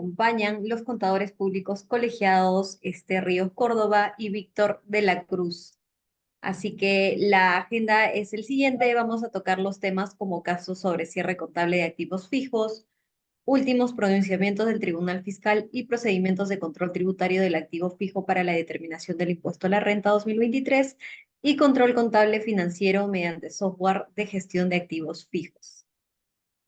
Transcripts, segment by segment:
acompañan los contadores públicos colegiados Ríos Córdoba y Víctor de la Cruz. Así que la agenda es el siguiente. Vamos a tocar los temas como casos sobre cierre contable de activos fijos, últimos pronunciamientos del Tribunal Fiscal y procedimientos de control tributario del activo fijo para la determinación del impuesto a la renta 2023 y control contable financiero mediante software de gestión de activos fijos.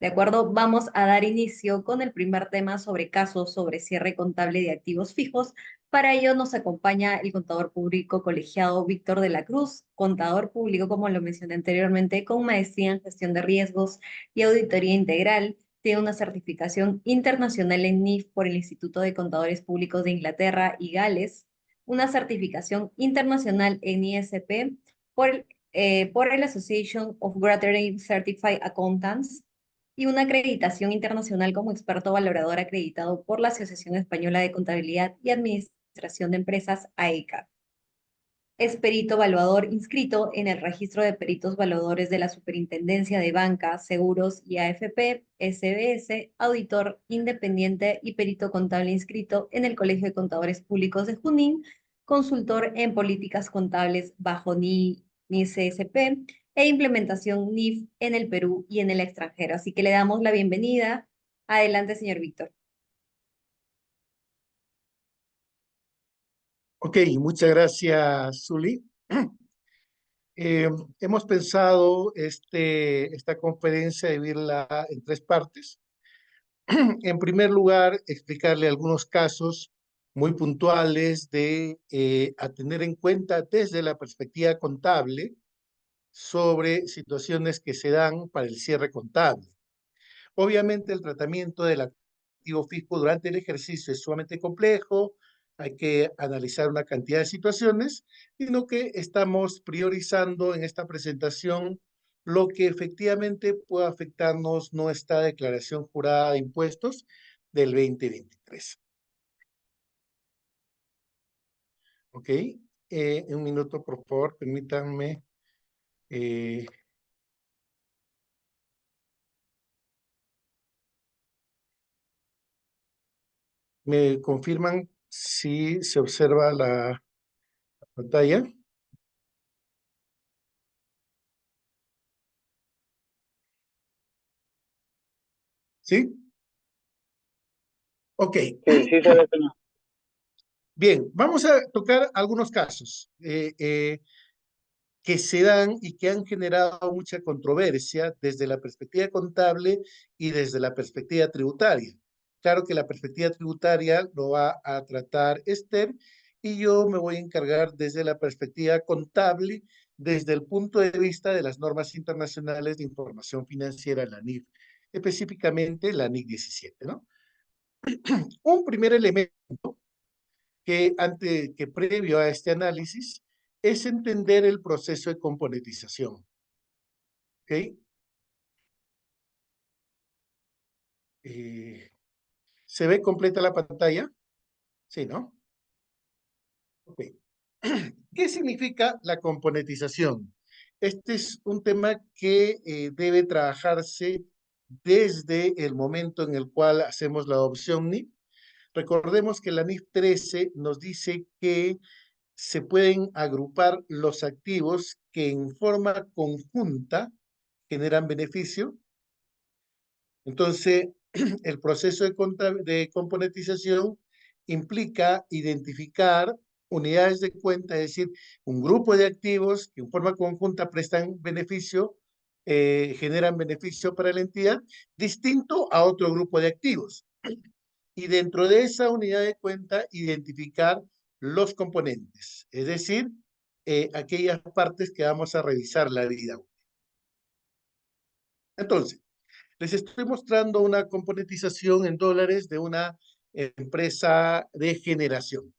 ¿De acuerdo? Vamos a dar inicio con el primer tema sobre casos sobre cierre contable de activos fijos. Para ello nos acompaña el contador público colegiado Víctor de la Cruz, contador público, como lo mencioné anteriormente, con maestría en gestión de riesgos y auditoría integral. Tiene una certificación internacional en NIF por el Instituto de Contadores Públicos de Inglaterra y Gales, una certificación internacional en ISP por el Association of Grateful Certified Accountants y una acreditación internacional como experto valorador acreditado por la Asociación Española de Contabilidad y Administración de Empresas, AECA. Es perito evaluador inscrito en el Registro de Peritos Evaluadores de la Superintendencia de Banca, Seguros y AFP, SBS, auditor independiente y perito contable inscrito en el Colegio de Contadores Públicos de Junín, consultor en políticas contables bajo NICSP e implementación NIF en el Perú y en el extranjero. Así que le damos la bienvenida. Adelante, señor Víctor. Ok, muchas gracias, Zuli. Eh, Hemos pensado esta conferencia dividirla en tres partes. En primer lugar, explicarle algunos casos muy puntuales a tener en cuenta desde la perspectiva contable sobre situaciones que se dan para el cierre contable. Obviamente, el tratamiento del activo fijo durante el ejercicio es sumamente complejo, hay que analizar una cantidad de situaciones, sino que estamos priorizando en esta presentación lo que efectivamente puede afectarnos nuestra declaración jurada de impuestos del 2023. ¿Ok? Un minuto, por favor, permítanme. eh, ¿Me confirman si se observa la pantalla? ¿Sí? Ok. Sí, sí se ve, señor. Bien, vamos a tocar algunos casos que se dan y que han generado mucha controversia desde la perspectiva contable y desde la perspectiva tributaria. Claro que la perspectiva tributaria lo va a tratar Esther y yo me voy a encargar desde la perspectiva contable, desde el punto de vista de las normas internacionales de información financiera, la NIF, específicamente la NIC 17, ¿no? Un primer elemento que previo a este análisis es entender el proceso de componentización. ¿Ok? ¿Se ve completa la pantalla? Sí, ¿no? Ok. ¿Qué significa la componentización? Este es un tema que debe trabajarse desde el momento en el cual hacemos la adopción NIF. Recordemos que la NIF 13 nos dice que se pueden agrupar los activos que en forma conjunta generan beneficio. Entonces, el proceso de componentización implica identificar unidades de cuenta, es decir, un grupo de activos que en forma conjunta prestan beneficio, generan beneficio para la entidad, distinto a otro grupo de activos. Y dentro de esa unidad de cuenta, identificar los componentes, es decir, aquellas partes que vamos a revisar la vida útil. Entonces, les estoy mostrando una componentización en dólares de una empresa de generación.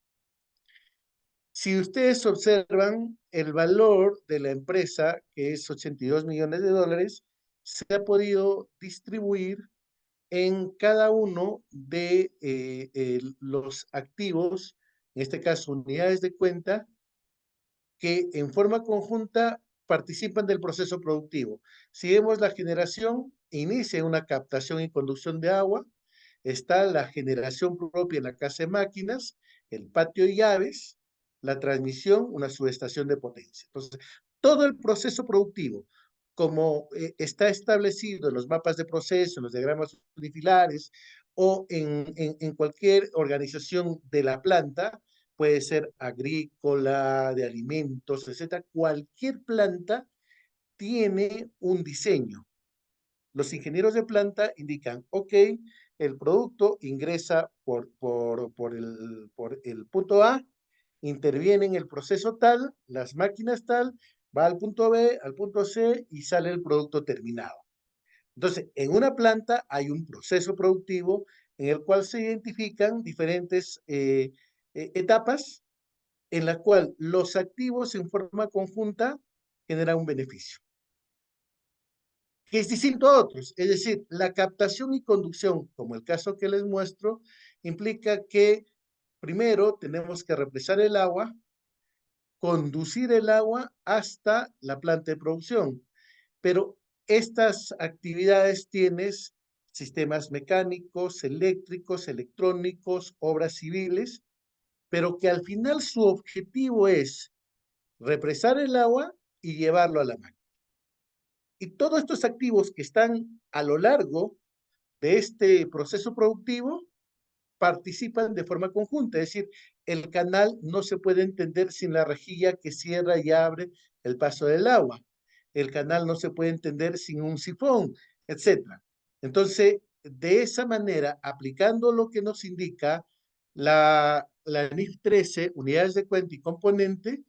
Si ustedes observan, el valor de la empresa, que es 82 millones de dólares, se ha podido distribuir en cada uno de los activos, en este caso unidades de cuenta, que en forma conjunta participan del proceso productivo. Si vemos la generación, inicia una captación y conducción de agua, está la generación propia en la casa de máquinas, el patio de llaves, la transmisión, una subestación de potencia. Entonces, todo el proceso productivo, como está establecido en los mapas de proceso, en los diagramas unifilares o en cualquier organización de la planta, puede ser agrícola, de alimentos, etcétera. Cualquier planta tiene un diseño. Los ingenieros de planta indican, ok, el producto ingresa por el punto A, interviene en el proceso tal, las máquinas tal, va al punto B, al punto C y sale el producto terminado. Entonces, en una planta hay un proceso productivo en el cual se identifican diferentes etapas en la cual los activos en forma conjunta generan un beneficio, que es distinto a otros. Es decir, la captación y conducción, como el caso que les muestro, implica que primero tenemos que represar el agua, conducir el agua hasta la planta de producción. Pero estas actividades tienes sistemas mecánicos, eléctricos, electrónicos, obras civiles, pero que al final su objetivo es represar el agua y llevarlo a la máquina. Y todos estos activos que están a lo largo de este proceso productivo participan de forma conjunta, es decir, el canal no se puede entender sin la rejilla que cierra y abre el paso del agua. El canal no se puede entender sin un sifón, etcétera. Entonces, de esa manera, aplicando lo que nos indica la NIF 13, unidades de cuenta y componente,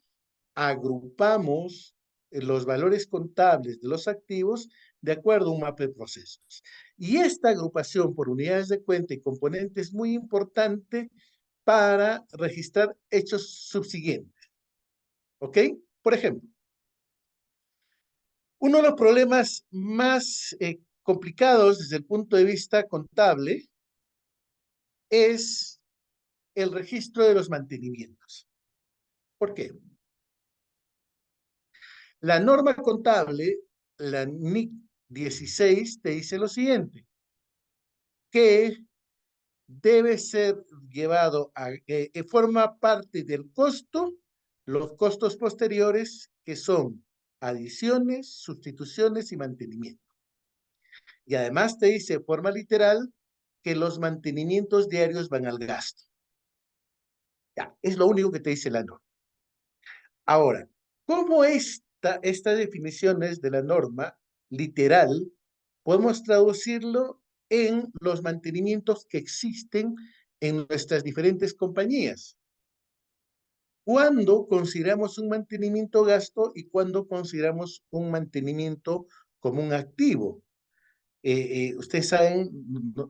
agrupamos los valores contables de los activos de acuerdo a un mapa de procesos. Y esta agrupación por unidades de cuenta y componentes es muy importante para registrar hechos subsiguientes. ¿Ok? Por ejemplo, uno de los problemas más complicados desde el punto de vista contable es el registro de los mantenimientos. ¿Por qué? La norma contable, la NIC 16, te dice lo siguiente, que debe ser llevado forma parte del costo, los costos posteriores que son adiciones, sustituciones y mantenimiento. Y además te dice de forma literal que los mantenimientos diarios van al gasto. Ya, es lo único que te dice la norma. Ahora, ¿cómo estas definiciones de la norma literal podemos traducirlo en los mantenimientos que existen en nuestras diferentes compañías? ¿Cuándo consideramos un mantenimiento gasto y cuándo consideramos un mantenimiento como un activo? Ustedes saben,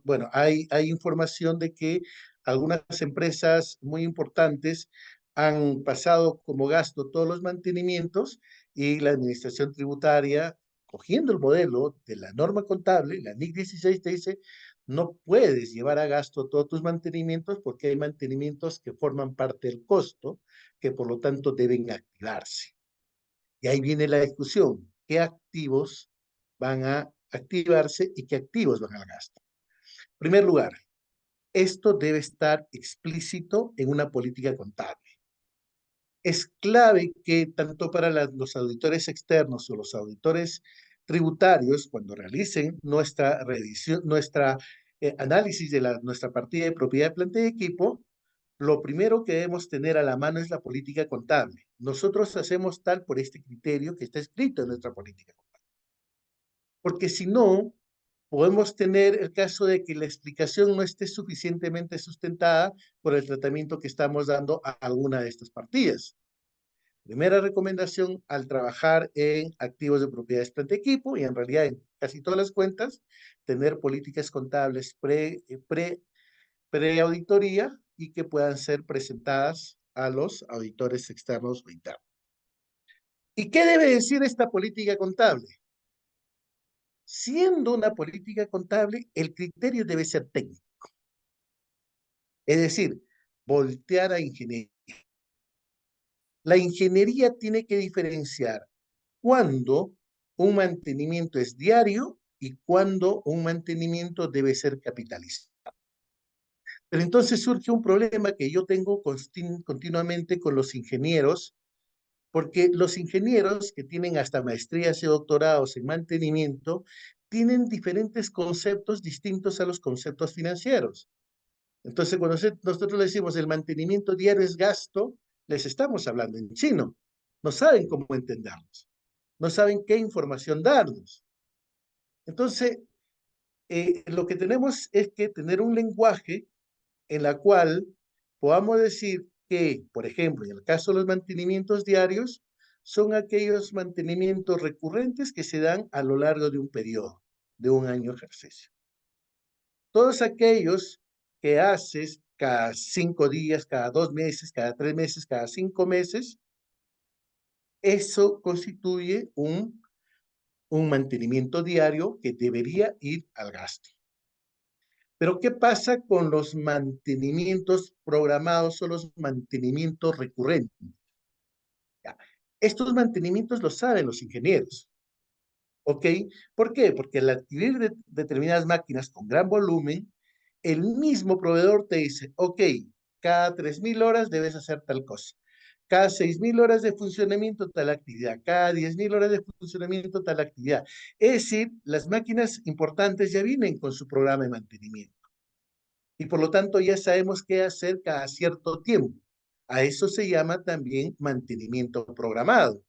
bueno, hay información de que algunas empresas muy importantes han pasado como gasto todos los mantenimientos y la administración tributaria, cogiendo el modelo de la norma contable, la NIC 16 te dice, no puedes llevar a gasto todos tus mantenimientos porque hay mantenimientos que forman parte del costo, que por lo tanto deben activarse. Y ahí viene la discusión, ¿qué activos van a activarse y qué activos van al gasto? En primer lugar, esto debe estar explícito en una política contable. Es clave que tanto para los auditores externos o los auditores tributarios, cuando realicen nuestra revisión, nuestra análisis de nuestra partida de propiedad, planta y equipo, lo primero que debemos tener a la mano es la política contable. Nosotros hacemos tal por este criterio que está escrito en nuestra política contable. Porque si no, podemos tener el caso de que la explicación no esté suficientemente sustentada por el tratamiento que estamos dando a alguna de estas partidas. Primera recomendación al trabajar en activos de propiedades planta equipo y en realidad en casi todas las cuentas, tener políticas contables pre-auditoría y que puedan ser presentadas a los auditores externos o internos. ¿Y qué debe decir esta política contable? Siendo una política contable, el criterio debe ser técnico. Es decir, voltear a ingeniería. La ingeniería tiene que diferenciar cuándo un mantenimiento es diario y cuándo un mantenimiento debe ser capitalizado. Pero entonces surge un problema que yo tengo continuamente con los ingenieros, porque los ingenieros que tienen hasta maestrías y doctorados en mantenimiento tienen diferentes conceptos distintos a los conceptos financieros. Entonces, cuando nosotros le decimos el mantenimiento diario es gasto, les estamos hablando en chino. No saben cómo entendernos, no saben qué información darnos. Entonces, lo que tenemos es que tener un lenguaje en la cual podamos decir que, por ejemplo, en el caso de los mantenimientos diarios, son aquellos mantenimientos recurrentes que se dan a lo largo de un periodo, de un año de ejercicio. Todos aquellos que haces cada 5 días, cada 2 meses, cada 3 meses, cada 5 meses, eso constituye un mantenimiento diario que debería ir al gasto. Pero ¿qué pasa con los mantenimientos programados o los mantenimientos recurrentes? Ya, estos mantenimientos los saben los ingenieros, ¿ok? ¿Por qué? Porque al adquirir determinadas máquinas con gran volumen, el mismo proveedor te dice, ok, cada 3.000 horas debes hacer tal cosa, cada 6.000 horas de funcionamiento tal actividad, cada 10.000 horas de funcionamiento tal actividad. Es decir, las máquinas importantes ya vienen con su programa de mantenimiento y por lo tanto ya sabemos qué hacer cada cierto tiempo. A eso se llama también mantenimiento programado,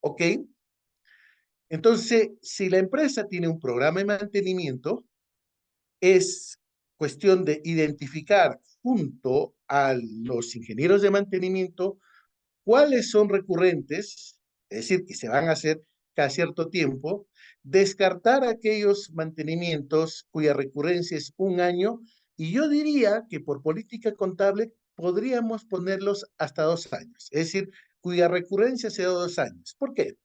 ¿ok? Entonces, si la empresa tiene un programa de mantenimiento, es cuestión de identificar junto a los ingenieros de mantenimiento cuáles son recurrentes, es decir, que se van a hacer cada cierto tiempo, descartar aquellos mantenimientos cuya recurrencia es un año, y yo diría que por política contable podríamos ponerlos hasta 2 años, es decir, cuya recurrencia sea 2 años. ¿Por qué?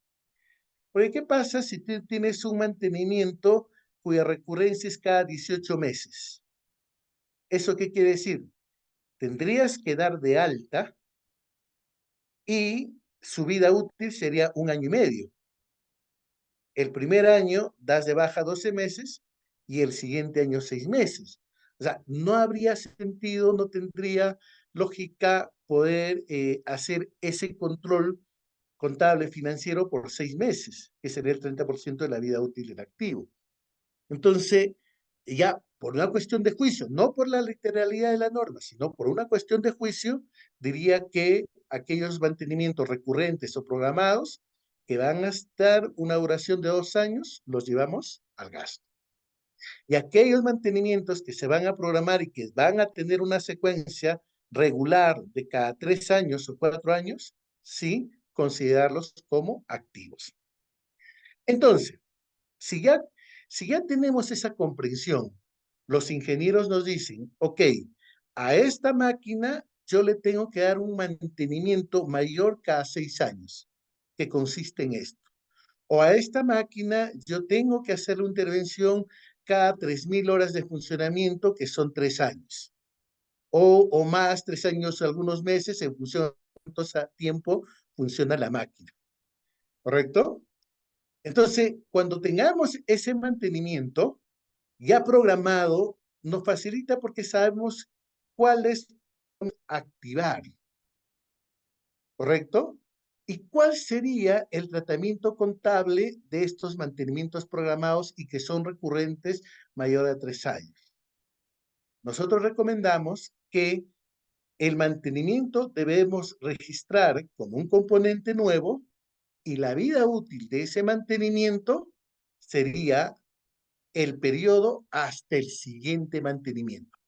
Porque ¿qué pasa si tú tienes un mantenimiento cuya recurrencia es cada 18 meses? ¿Eso qué quiere decir? Tendrías que dar de alta y su vida útil sería 1 año y medio. El primer año das de baja 12 meses y el siguiente año 6 meses. O sea, no habría sentido, no tendría lógica poder hacer ese control contable financiero por 6 meses, que sería el 30% de la vida útil del activo. Entonces, ya por una cuestión de juicio, no por la literalidad de la norma, sino por una cuestión de juicio, diría que aquellos mantenimientos recurrentes o programados que van a estar una duración de 2 años, los llevamos al gasto. Y aquellos mantenimientos que se van a programar y que van a tener una secuencia regular de cada 3 años o 4 años, sí, considerarlos como activos. Entonces, si ya, si ya tenemos esa comprensión, los ingenieros nos dicen, ok, a esta máquina yo le tengo que dar un mantenimiento mayor cada 6 años, que consiste en esto. O a esta máquina yo tengo que hacer una intervención cada 3.000 horas de funcionamiento, que son 3 años. O más, 3 años, algunos meses, en función de cuánto tiempo funciona la máquina. ¿Correcto? Entonces, cuando tengamos ese mantenimiento ya programado, nos facilita porque sabemos cuáles activar, ¿correcto? ¿Y cuál sería el tratamiento contable de estos mantenimientos programados y que son recurrentes mayor a 3 años? Nosotros recomendamos que el mantenimiento debemos registrar como un componente nuevo y la vida útil de ese mantenimiento sería el periodo hasta el siguiente mantenimiento.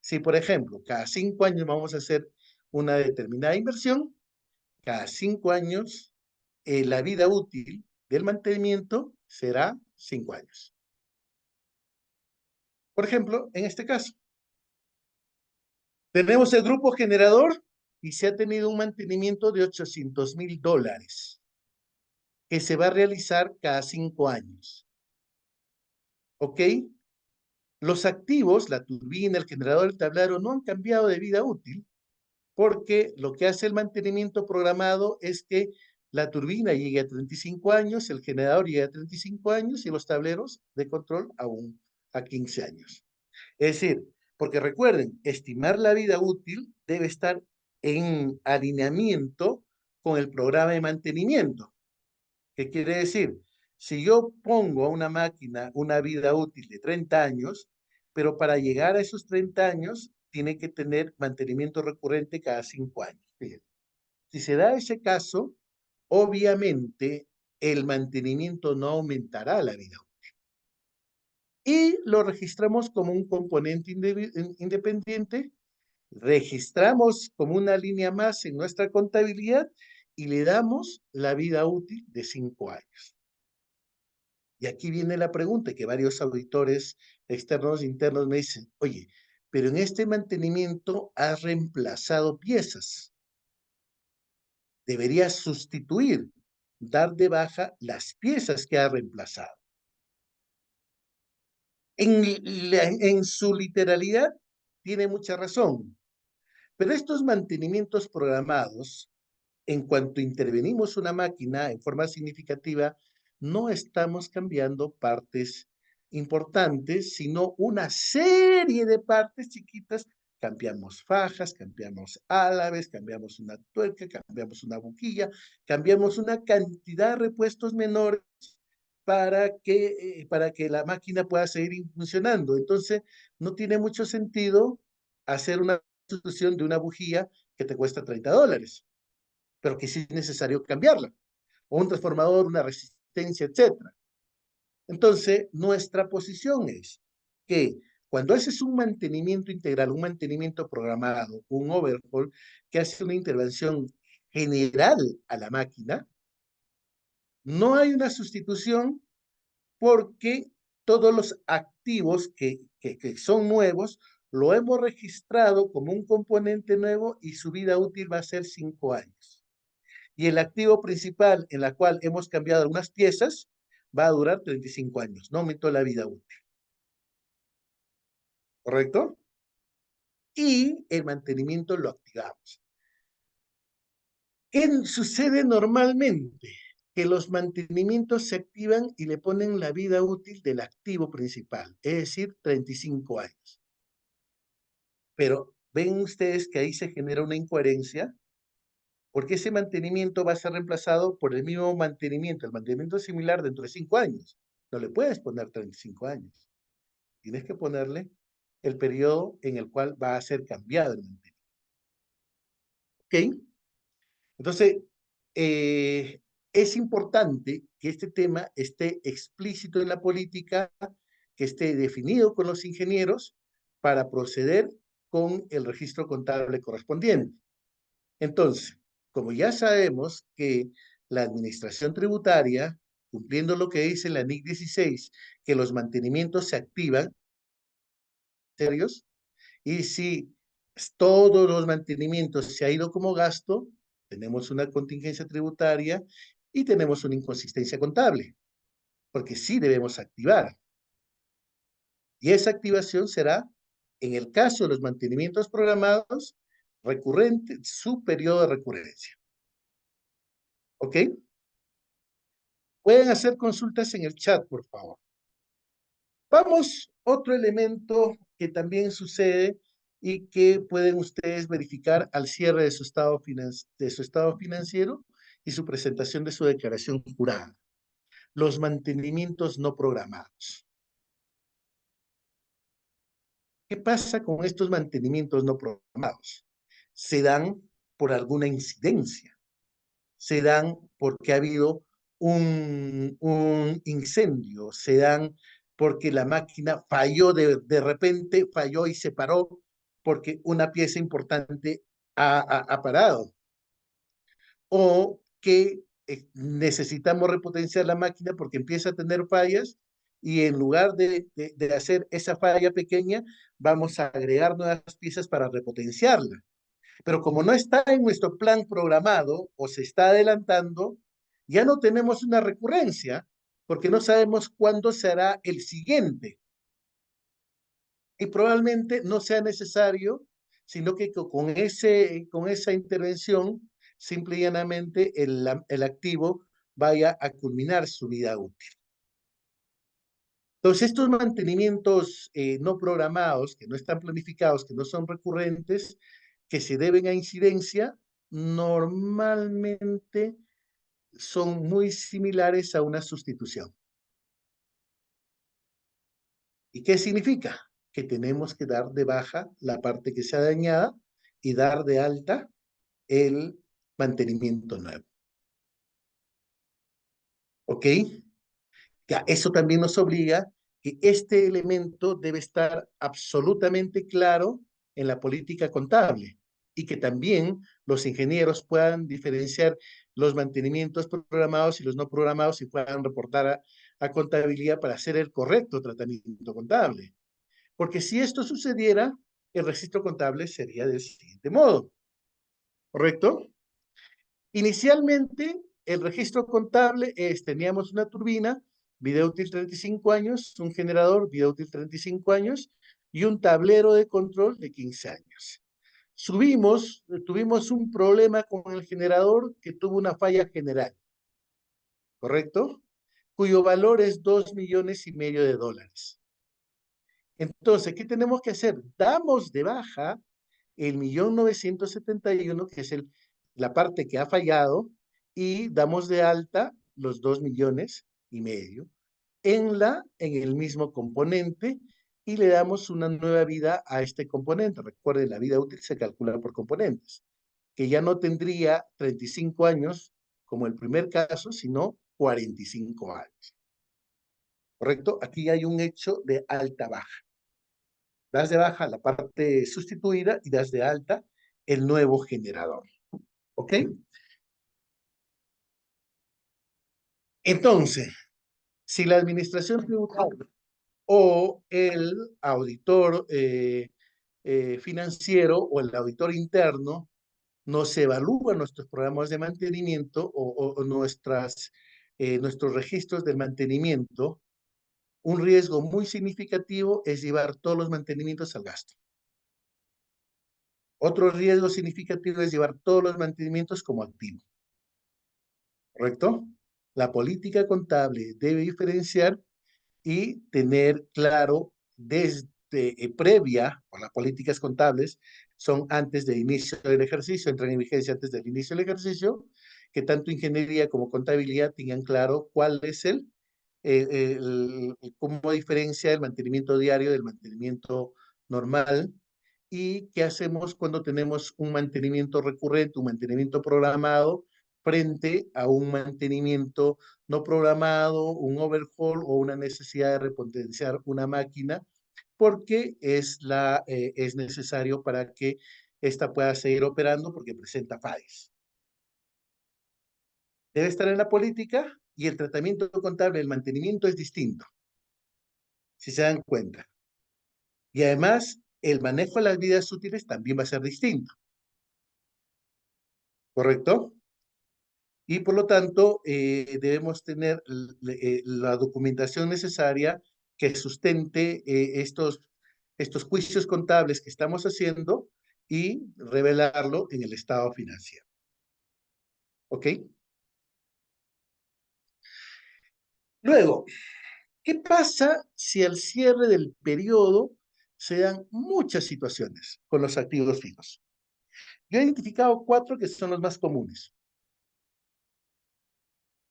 Si, por ejemplo, cada 5 años vamos a hacer una determinada inversión, cada 5 años la vida útil del mantenimiento será 5 años. Por ejemplo, en este caso, tenemos el grupo generador y se ha tenido un mantenimiento de $800,000 que se va a realizar cada 5 años. ¿Ok? Los activos, la turbina, el generador, el tablero, no han cambiado de vida útil porque lo que hace el mantenimiento programado es que la turbina llegue a 35 años, el generador llegue a 35 años y los tableros de control aún a 15 años. Es decir, Porque recuerden, estimar la vida útil debe estar en alineamiento con el programa de mantenimiento. ¿Qué quiere decir? Si yo pongo a una máquina una vida útil de 30 años, pero para llegar a esos 30 años tiene que tener mantenimiento recurrente cada 5 años. Fíjense. Si se da ese caso, obviamente el mantenimiento no aumentará la vida útil. Y lo registramos como un componente independiente, registramos como una línea más en nuestra contabilidad y le damos la vida útil de 5 años. Y aquí viene la pregunta que varios auditores externos e internos me dicen, oye, pero en este mantenimiento has reemplazado piezas. Deberías sustituir, dar de baja las piezas que has reemplazado. En su literalidad tiene mucha razón, pero estos mantenimientos programados, en cuanto intervenimos una máquina en forma significativa, no estamos cambiando partes importantes, sino una serie de partes chiquitas. Cambiamos fajas, cambiamos álabes, cambiamos una tuerca, cambiamos una boquilla, cambiamos una cantidad de repuestos menores para que la máquina pueda seguir funcionando. Entonces, no tiene mucho sentido hacer una sustitución de una bujía que te cuesta $30, pero que sí es necesario cambiarla, o un transformador, una resistencia, etcétera. Entonces, nuestra posición es que cuando haces un mantenimiento integral, un mantenimiento programado, un overhaul, que hace una intervención general a la máquina, no hay una sustitución porque todos los activos que son nuevos lo hemos registrado como un componente nuevo y su vida útil va a ser 5 años. Y el activo principal en la cual hemos cambiado algunas piezas va a durar 35 años, no aumentó la vida útil, ¿correcto? Y el mantenimiento lo activamos. ¿Qué sucede normalmente? Que los mantenimientos se activan y le ponen la vida útil del activo principal, es decir, 35 años. Pero ven ustedes que ahí se genera una incoherencia, porque ese mantenimiento va a ser reemplazado por el mismo mantenimiento, el mantenimiento similar dentro de 5 años. No le puedes poner 35 años. Tienes que ponerle el periodo en el cual va a ser cambiado el mantenimiento. ¿Ok? Entonces, es importante que este tema esté explícito en la política, que esté definido con los ingenieros para proceder con el registro contable correspondiente. Entonces, como ya sabemos que la administración tributaria, cumpliendo lo que dice la NIC 16, que los mantenimientos se activan, serios, y si todos los mantenimientos se ha ido como gasto, tenemos una contingencia tributaria y tenemos una inconsistencia contable, porque sí debemos activar. Y esa activación será, en el caso de los mantenimientos programados, recurrente, su periodo de recurrencia. ¿Ok? Pueden hacer consultas en el chat, por favor. Vamos, otro elemento que también sucede y que pueden ustedes verificar al cierre de su estado financiero y su presentación de su declaración jurada. Los mantenimientos no programados. ¿Qué pasa con estos mantenimientos no programados? Se dan por alguna incidencia, se dan porque ha habido un incendio, se dan porque la máquina falló de repente, falló y se paró porque una pieza importante ha parado. O que necesitamos repotenciar la máquina porque empieza a tener fallas y en lugar de hacer esa falla pequeña, vamos a agregar nuevas piezas para repotenciarla. Pero como no está en nuestro plan programado o se está adelantando, ya no tenemos una recurrencia porque no sabemos cuándo será el siguiente. Y probablemente no sea necesario, sino que con esa intervención, simple y llanamente el activo vaya a culminar su vida útil. Entonces, estos mantenimientos no programados, que no están planificados, que no son recurrentes, que se deben a incidencia, normalmente son muy similares a una sustitución. ¿Y qué significa? Que tenemos que dar de baja la parte que se ha dañado y dar de alta el mantenimiento nuevo. ¿Ok? Ya, eso también nos obliga que este elemento debe estar absolutamente claro en la política contable y que también los ingenieros puedan diferenciar los mantenimientos programados y los no programados y puedan reportar a contabilidad para hacer el correcto tratamiento contable. Porque si esto sucediera, el registro contable sería del siguiente modo, ¿correcto? Inicialmente, el registro contable es, teníamos una turbina, vida útil 35 años, un generador, vida útil 35 años, y un tablero de control de 15 años. Tuvimos un problema con el generador que tuvo una falla general, ¿correcto? Cuyo valor es 2,5 millones de dólares. Entonces, ¿qué tenemos que hacer? Damos de baja el 1.971.000, que es la parte que ha fallado, y damos de alta los 2,5 millones en el mismo componente y le damos una nueva vida a este componente. Recuerden, la vida útil se calcula por componentes, que ya no tendría 35 años como el primer caso, sino 45 años. ¿Correcto? Aquí hay un hecho de alta-baja. Das de baja la parte sustituida y das de alta el nuevo generador. ¿Ok? Entonces, si la administración tributaria o el auditor financiero o el auditor interno nos evalúa nuestros programas de mantenimiento o nuestros registros de mantenimiento, un riesgo muy significativo es llevar todos los mantenimientos al gasto. Otro riesgo significativo es llevar todos los mantenimientos como activo. ¿Correcto? La política contable debe diferenciar y tener claro desde previa, o las políticas contables son antes del inicio del ejercicio, entran en vigencia antes del inicio del ejercicio, que tanto ingeniería como contabilidad tengan claro cuál es cómo diferencia el mantenimiento diario del mantenimiento normal y qué hacemos cuando tenemos un mantenimiento recurrente, un mantenimiento programado frente a un mantenimiento no programado, un overhaul o una necesidad de repotenciar una máquina, porque es necesario para que ésta pueda seguir operando porque presenta fallas. Debe estar en la política y el tratamiento contable del mantenimiento es distinto, si se dan cuenta. Y además, el manejo de las vidas útiles también va a ser distinto, ¿correcto? Y por lo tanto, debemos tener la documentación necesaria que sustente estos juicios contables que estamos haciendo y revelarlo en el estado financiero. ¿Ok? Luego, ¿qué pasa si al cierre del periodo se dan muchas situaciones con los activos fijos? Yo he identificado 4 que son los más comunes.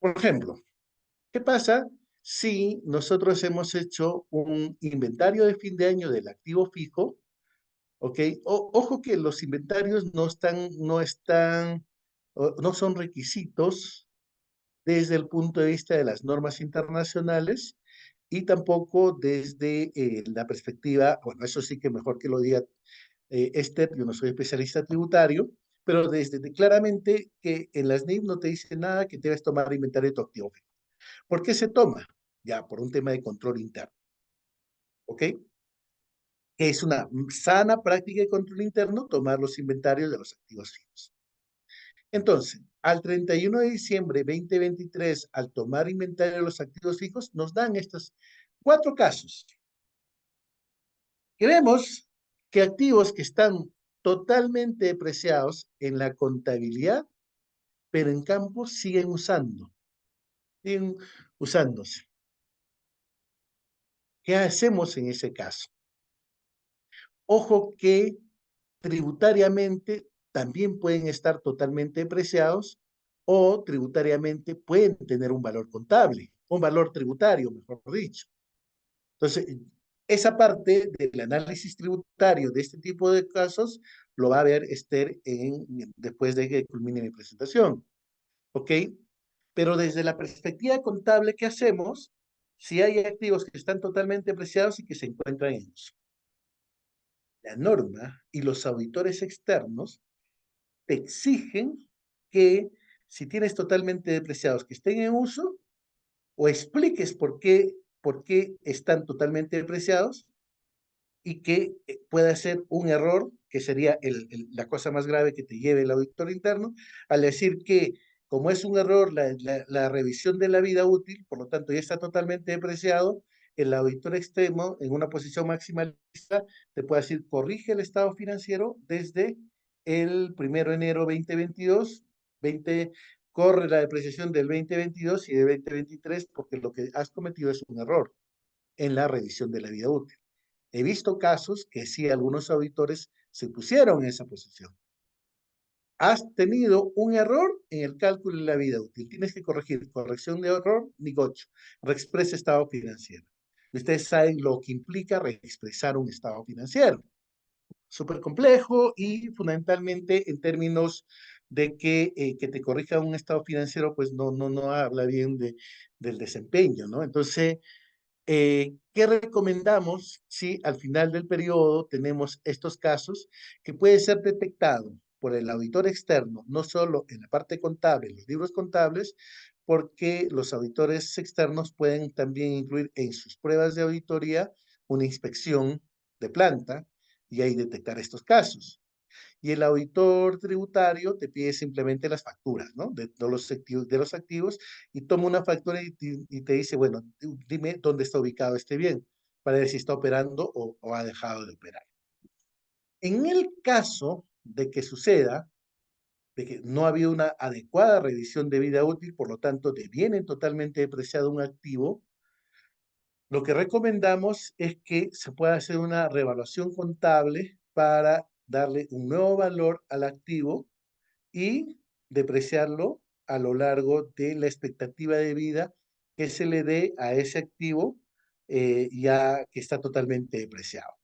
Por ejemplo, ¿qué pasa si nosotros hemos hecho un inventario de fin de año del activo fijo? ¿Ok? Ojo que los inventarios no son requisitos desde el punto de vista de las normas internacionales y tampoco desde la perspectiva, bueno, eso sí que mejor que lo diga Esther, yo no soy especialista tributario, pero claramente que en las NIF no te dice nada que debes tomar inventario de tu activo fijo. ¿Por qué se toma? Ya, por un tema de control interno, ¿ok? Es una sana práctica de control interno tomar los inventarios de los activos fijos. Entonces, al 31 de diciembre de 2023, al tomar inventario de los activos fijos, nos dan estos 4 casos. Que vemos que activos que están totalmente depreciados en la contabilidad, pero en campo siguen usándose. ¿Qué hacemos en ese caso? Ojo que tributariamente también pueden estar totalmente depreciados o tributariamente pueden tener un valor contable, un valor tributario, mejor dicho. Entonces, esa parte del análisis tributario de este tipo de casos lo va a ver Esther después de que culmine mi presentación, ¿ok? Pero desde la perspectiva contable que hacemos, si hay activos que están totalmente depreciados y que se encuentran en uso. La norma y los auditores externos te exigen que si tienes totalmente depreciados que estén en uso, o expliques por qué están totalmente depreciados y que pueda ser un error, que sería la cosa más grave que te lleve el auditor interno, al decir que como es un error la revisión de la vida útil, por lo tanto ya está totalmente depreciado, el auditor extremo en una posición maximalista te puede decir corrige el estado financiero desde el 1 de enero 2022, 20, corre la depreciación del 2022 y de 2023 porque lo que has cometido es un error en la revisión de la vida útil. He visto casos que sí, algunos auditores se pusieron en esa posición. Has tenido un error en el cálculo de la vida útil. Tienes que corregir. Corrección de error, NIGOCHO. Reexpresa estado financiero. Ustedes saben lo que implica reexpresar un estado financiero. Súper complejo y fundamentalmente en términos de que te corrija un estado financiero, pues no habla bien del desempeño, ¿no? Entonces, ¿qué recomendamos si al final del periodo tenemos estos casos que puede ser detectado por el auditor externo, no solo en la parte contable, en los libros contables, porque los auditores externos pueden también incluir en sus pruebas de auditoría una inspección de planta y ahí detectar estos casos? Y el auditor tributario te pide simplemente las facturas, ¿no? De los activos y toma una factura y te dice, bueno, dime dónde está ubicado este bien, para ver si está operando o ha dejado de operar. En el caso de que suceda, de que no ha habido una adecuada revisión de vida útil, por lo tanto, deviene totalmente depreciado un activo, lo que recomendamos es que se pueda hacer una revaluación contable para darle un nuevo valor al activo y depreciarlo a lo largo de la expectativa de vida que se le dé a ese activo ya que está totalmente depreciado.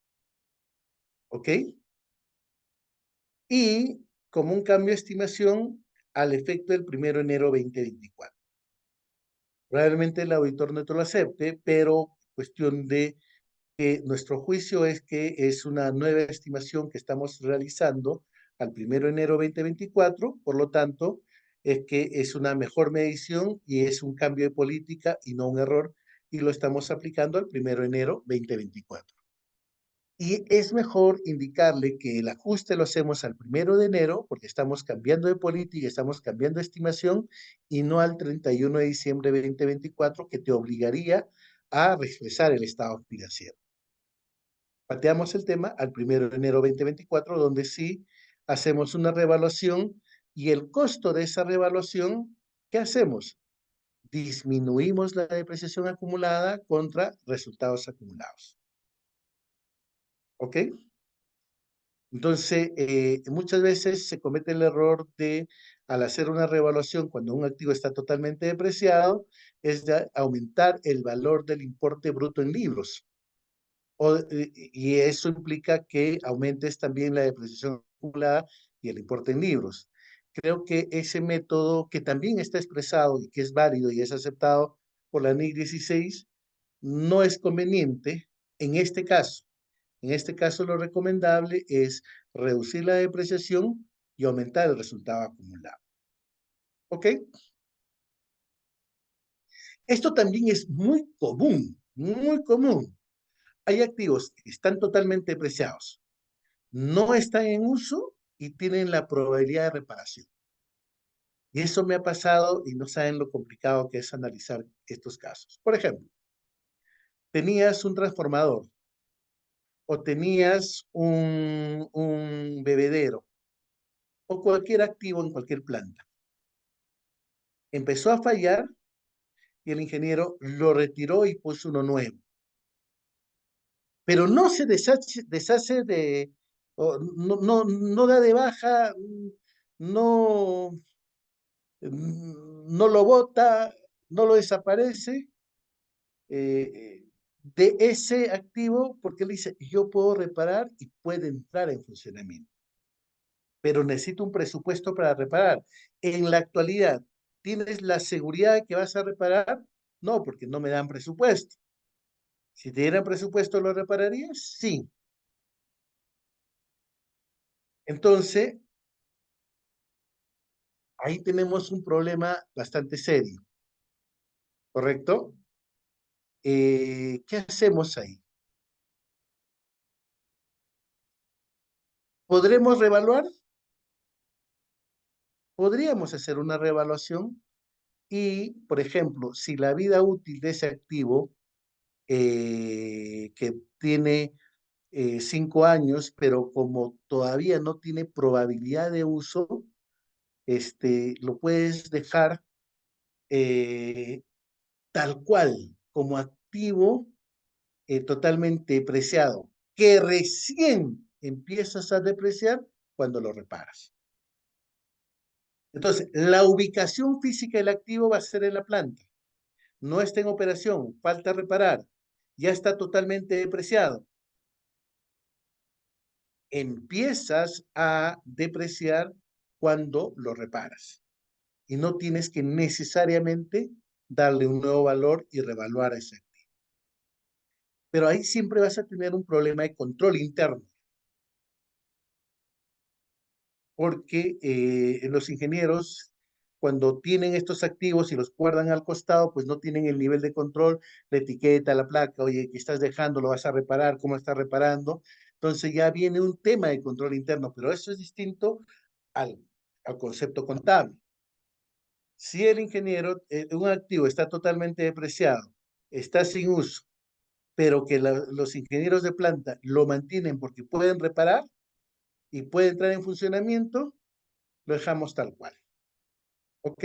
¿Ok? Y como un cambio de estimación al efecto del 1 de enero 2024. Probablemente el auditor no te lo acepte, pero cuestión de que nuestro juicio es que es una nueva estimación que estamos realizando al 1 de enero 2024, por lo tanto, es que es una mejor medición y es un cambio de política y no un error, y lo estamos aplicando al 1 de enero 2024. Y es mejor indicarle que el ajuste lo hacemos al 1 de enero, porque estamos cambiando de política, estamos cambiando de estimación, y no al 31 de diciembre de 2024, que te obligaría a expresar el estado financiero. Pateamos el tema al 1 de enero 2024, donde sí hacemos una revaluación y el costo de esa revaluación, ¿qué hacemos? Disminuimos la depreciación acumulada contra resultados acumulados. ¿Ok? Entonces, muchas veces se comete el error de, al hacer una revaluación, cuando un activo está totalmente depreciado, es de aumentar el valor del importe bruto en libros. Y eso implica que aumentes también la depreciación acumulada y el importe en libros. Creo que ese método, que también está expresado y que es válido y es aceptado por la NIC 16, no es conveniente en este caso. En este caso, lo recomendable es reducir la depreciación y aumentar el resultado acumulado. ¿Ok? Esto también es muy común, muy común. Hay activos que están totalmente depreciados, no están en uso y tienen la probabilidad de reparación. Y eso me ha pasado y no saben lo complicado que es analizar estos casos. Por ejemplo, tenías un transformador o tenías un bebedero o cualquier activo en cualquier planta. Empezó a fallar y el ingeniero lo retiró y puso uno nuevo. pero no se deshace de, no da de baja, no, no lo bota, no lo desaparece de ese activo, porque él dice, yo puedo reparar y puede entrar en funcionamiento, pero necesito un presupuesto para reparar. En la actualidad, ¿tienes la seguridad de que vas a reparar? No, porque no me dan presupuesto. Si te dieran presupuesto, ¿lo repararías? Sí. Entonces, ahí tenemos un problema bastante serio, ¿correcto? ¿Qué hacemos ahí? ¿Podremos revaluar? Podríamos hacer una revaluación y, por ejemplo, si la vida útil de ese activo que tiene 5 años, pero como todavía no tiene probabilidad de uso, lo puedes dejar eh, tal cual, como activo totalmente depreciado, que recién empiezas a depreciar cuando lo reparas. Entonces, la ubicación física del activo va a ser en la planta. No está en operación, falta reparar, ya está totalmente depreciado. Empiezas a depreciar cuando lo reparas y no tienes que necesariamente darle un nuevo valor y revaluar a ese activo. Pero ahí siempre vas a tener un problema de control interno, porque los ingenieros, cuando tienen estos activos y los guardan al costado, pues no tienen el nivel de control, la etiqueta, la placa, oye, ¿qué estás dejando? ¿Lo vas a reparar? ¿Cómo estás reparando? Entonces ya viene un tema de control interno, pero eso es distinto al, al concepto contable. Si el ingeniero, un activo está totalmente depreciado, está sin uso, pero que los ingenieros de planta lo mantienen porque pueden reparar y puede entrar en funcionamiento, lo dejamos tal cual. ¿Ok?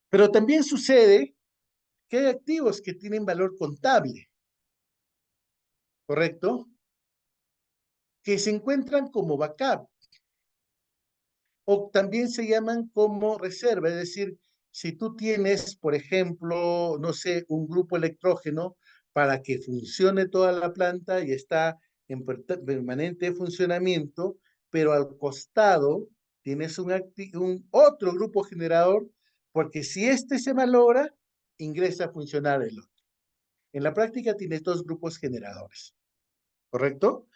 Pero también sucede que hay activos que tienen valor contable, ¿correcto? Que se encuentran como backup o también se llaman como reserva, es decir, si tú tienes, por ejemplo, no sé, un grupo electrógeno para que funcione toda la planta y está en permanente funcionamiento, pero al costado tienes un otro grupo generador, porque si este se malogra, ingresa a funcionar el otro. En la práctica tienes dos grupos generadores, ¿correcto?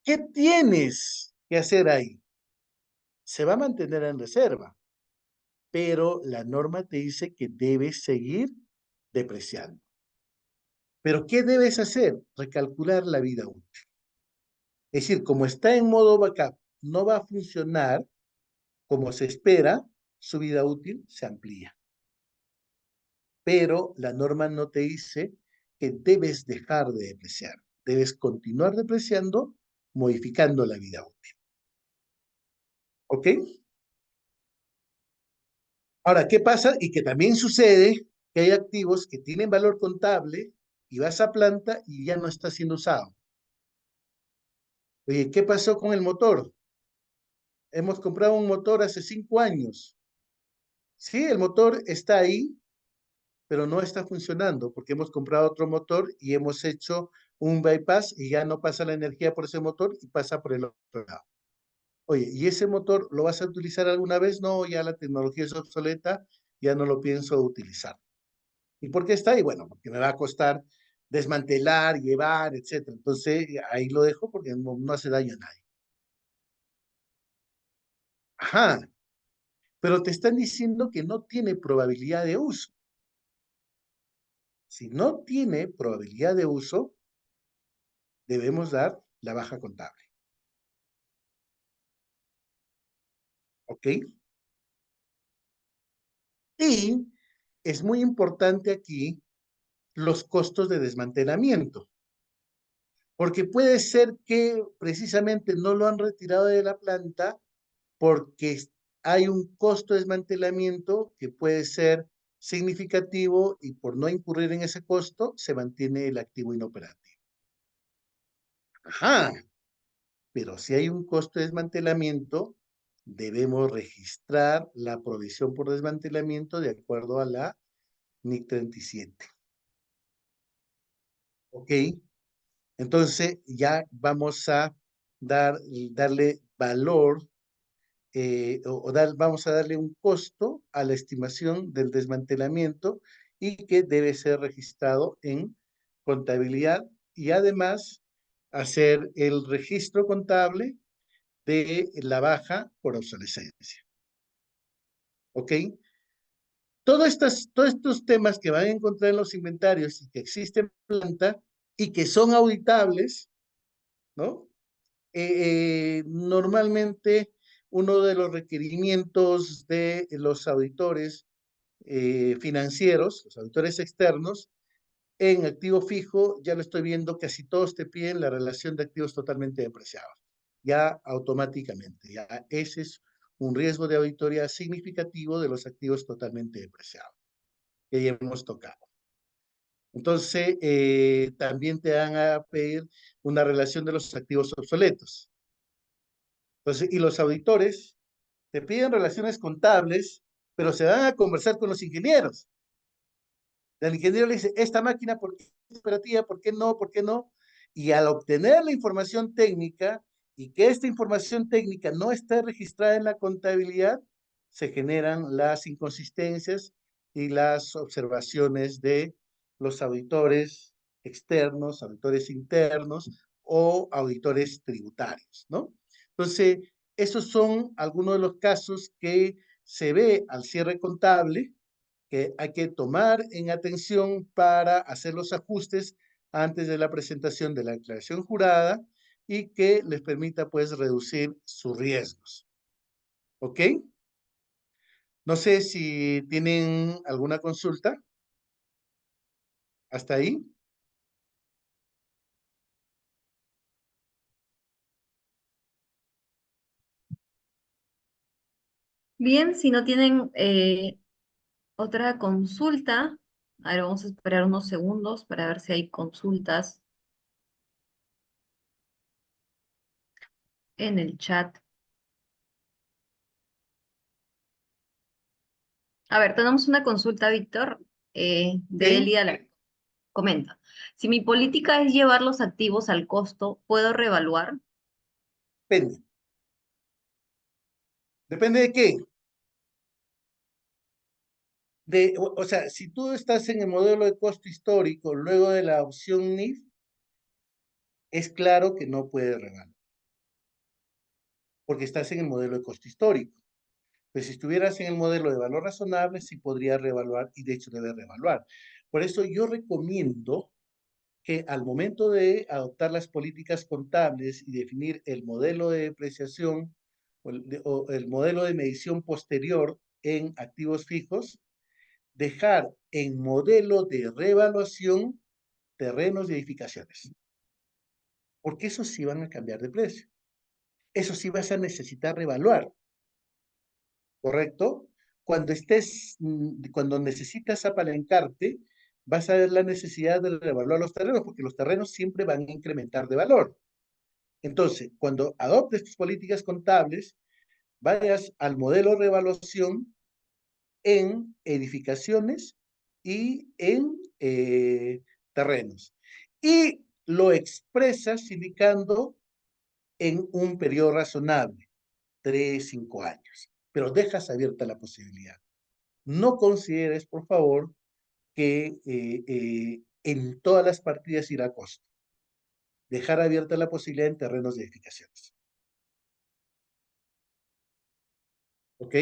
¿Qué tienes que hacer ahí? Se va a mantener en reserva, pero la norma te dice que debes seguir depreciando. Pero ¿qué debes hacer? Recalcular la vida útil. Es decir, como está en modo backup, no va a funcionar como se espera, su vida útil se amplía. Pero la norma no te dice que debes dejar de depreciar. Debes continuar depreciando, modificando la vida útil. ¿Ok? Ahora, ¿qué pasa? Y que también sucede que hay activos que tienen valor contable y vas a planta y ya no está siendo usado. Oye, ¿qué pasó con el motor? Hemos comprado un motor hace 5 años. Sí, el motor está ahí, pero no está funcionando porque hemos comprado otro motor y hemos hecho un bypass y ya no pasa la energía por ese motor y pasa por el otro lado. Oye, ¿y ese motor lo vas a utilizar alguna vez? No, ya la tecnología es obsoleta, ya no lo pienso utilizar. ¿Y por qué está ahí? Bueno, porque me va a costar desmantelar, llevar, etcétera. Entonces, ahí lo dejo porque no hace daño a nadie. Ajá, pero te están diciendo que no tiene probabilidad de uso. Si no tiene probabilidad de uso, debemos dar la baja contable. ¿Ok? Y es muy importante aquí los costos de desmantelamiento, porque puede ser que precisamente no lo han retirado de la planta porque hay un costo de desmantelamiento que puede ser significativo y por no incurrir en ese costo, se mantiene el activo inoperativo. Ajá, pero si hay un costo de desmantelamiento, debemos registrar la provisión por desmantelamiento de acuerdo a la NIC 37. ¿Ok? Entonces ya vamos a darle valor vamos a darle un costo a la estimación del desmantelamiento y que debe ser registrado en contabilidad y además hacer el registro contable de la baja por obsolescencia. ¿Ok? Todos estos temas que van a encontrar en los inventarios y que existen en planta y que son auditables, ¿no? Normalmente uno de los requerimientos de los auditores financieros, los auditores externos, en activo fijo, ya lo estoy viendo, casi todos te piden la relación de activos totalmente depreciados, ya automáticamente, ya ese es un riesgo de auditoría significativo de los activos totalmente depreciados, que ya hemos tocado. Entonces, también te van a pedir una relación de los activos obsoletos. Entonces, y los auditores te piden relaciones contables, pero se van a conversar con los ingenieros. El ingeniero le dice, esta máquina, ¿por qué es operativa? ¿Por qué no? ¿Por qué no? Y al obtener la información técnica y que esta información técnica no está registrada en la contabilidad, se generan las inconsistencias y las observaciones de los auditores externos, auditores internos o auditores tributarios, ¿no? Entonces, esos son algunos de los casos que se ve al cierre contable que hay que tomar en atención para hacer los ajustes antes de la presentación de la declaración jurada y que les permita pues reducir sus riesgos. ¿Ok? No sé si tienen alguna consulta. ¿Hasta ahí? Bien, si no tienen otra consulta, a ver, vamos a esperar unos segundos para ver si hay consultas en el chat. A ver, tenemos una consulta, Víctor, de Sí, Elida la comenta. Si mi política es llevar los activos al costo, ¿puedo reevaluar? depende. ¿Depende de qué? O sea, si tú estás en el modelo de costo histórico, luego de la opción NIF, es claro que no puedes revaluar, porque estás en el modelo de costo histórico. Pues si estuvieras en el modelo de valor razonable, sí podría reevaluar y de hecho debe reevaluar. Por eso yo recomiendo que al momento de adoptar las políticas contables y definir el modelo de depreciación o el modelo de medición posterior en activos fijos, dejar en modelo de reevaluación terrenos y edificaciones, porque esos sí van a cambiar de precio. Eso sí vas a necesitar reevaluar. ¿Correcto? Cuando necesitas apalancarte, vas a ver la necesidad de revaluar los terrenos, porque los terrenos siempre van a incrementar de valor. Entonces, cuando adoptes tus políticas contables, vayas al modelo de revaluación en edificaciones y en terrenos. Y lo expresas indicando en un periodo razonable, 3, 5 años, pero dejas abierta la posibilidad. No consideres, por favor, que en todas las partidas irá a costo. Dejar abierta la posibilidad en terrenos de edificaciones. ¿Ok?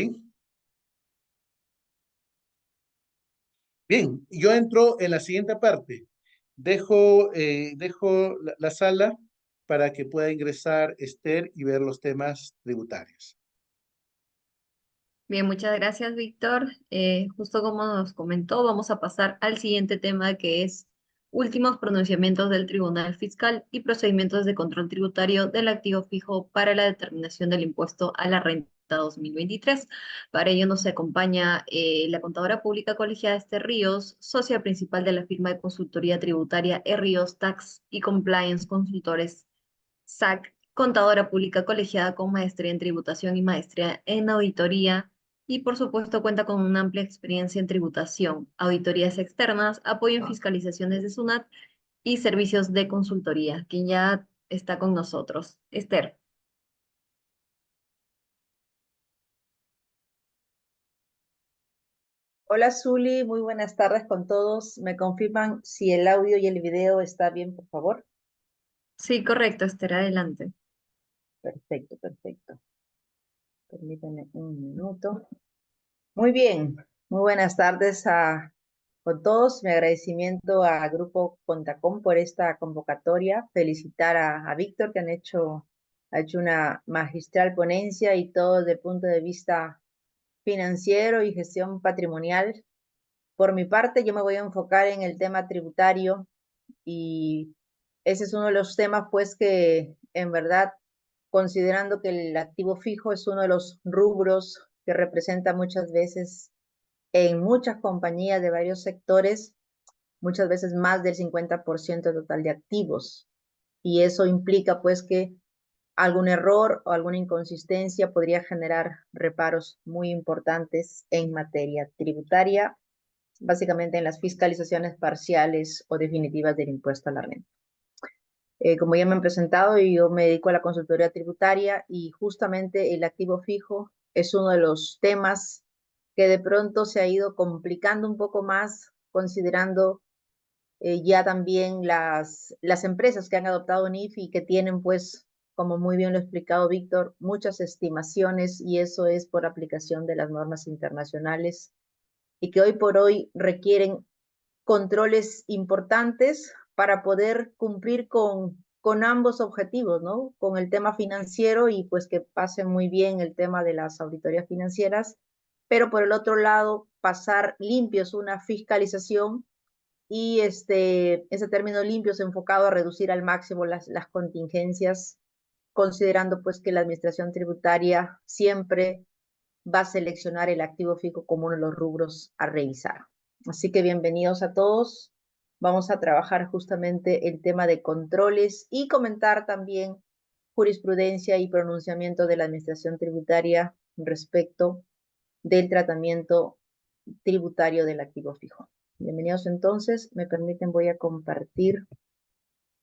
Bien, yo entro en la siguiente parte. Dejo la sala para que pueda ingresar Esther y ver los temas tributarios. Bien, muchas gracias, Víctor. Justo como nos comentó, vamos a pasar al siguiente tema que es últimos pronunciamientos del Tribunal Fiscal y procedimientos de control tributario del activo fijo para la determinación del impuesto a la renta 2023. Para ello nos acompaña la contadora pública colegiada Esther Ríos, socia principal de la firma de consultoría tributaria Ríos Tax y Compliance Consultores SAC, contadora pública colegiada con maestría en tributación y maestría en auditoría, y por supuesto cuenta con una amplia experiencia en tributación, auditorías externas, apoyo en fiscalizaciones de SUNAT y servicios de consultoría, quien ya está con nosotros. Esther. Hola Zuli, muy buenas tardes con todos. ¿Me confirman si el audio y el video está bien, por favor? Sí, correcto, Esther, adelante. Perfecto, perfecto. Permítanme un minuto. Muy bien, muy buenas tardes con todos. Mi agradecimiento a Grupo Contacom por esta convocatoria. Felicitar a Víctor que ha hecho una magistral ponencia y todo desde el punto de vista financiero y gestión patrimonial. Por mi parte, yo me voy a enfocar en el tema tributario y ese es uno de los temas, pues, que en verdad, considerando que el activo fijo es uno de los rubros que representa muchas veces en muchas compañías de varios sectores, muchas veces más del 50% total de activos. Y eso implica, pues, que algún error o alguna inconsistencia podría generar reparos muy importantes en materia tributaria, básicamente en las fiscalizaciones parciales o definitivas del impuesto a la renta. Como ya me han presentado, yo me dedico a la consultoría tributaria y justamente el activo fijo es uno de los temas que de pronto se ha ido complicando un poco más, considerando ya también las empresas que han adoptado NIF y que tienen, pues, como muy bien lo ha explicado Víctor, muchas estimaciones, y eso es por aplicación de las normas internacionales y que hoy por hoy requieren controles importantes para poder cumplir con ambos objetivos, ¿no? Con el tema financiero y pues que pase muy bien el tema de las auditorías financieras, pero por el otro lado, pasar limpios una fiscalización y ese término limpios enfocado a reducir al máximo las contingencias, considerando pues que la administración tributaria siempre va a seleccionar el activo fijo como uno de los rubros a revisar. Así que bienvenidos a todos. Vamos a trabajar justamente el tema de controles y comentar también jurisprudencia y pronunciamiento de la administración tributaria respecto del tratamiento tributario del activo fijo. Bienvenidos entonces. Me permiten, voy a compartir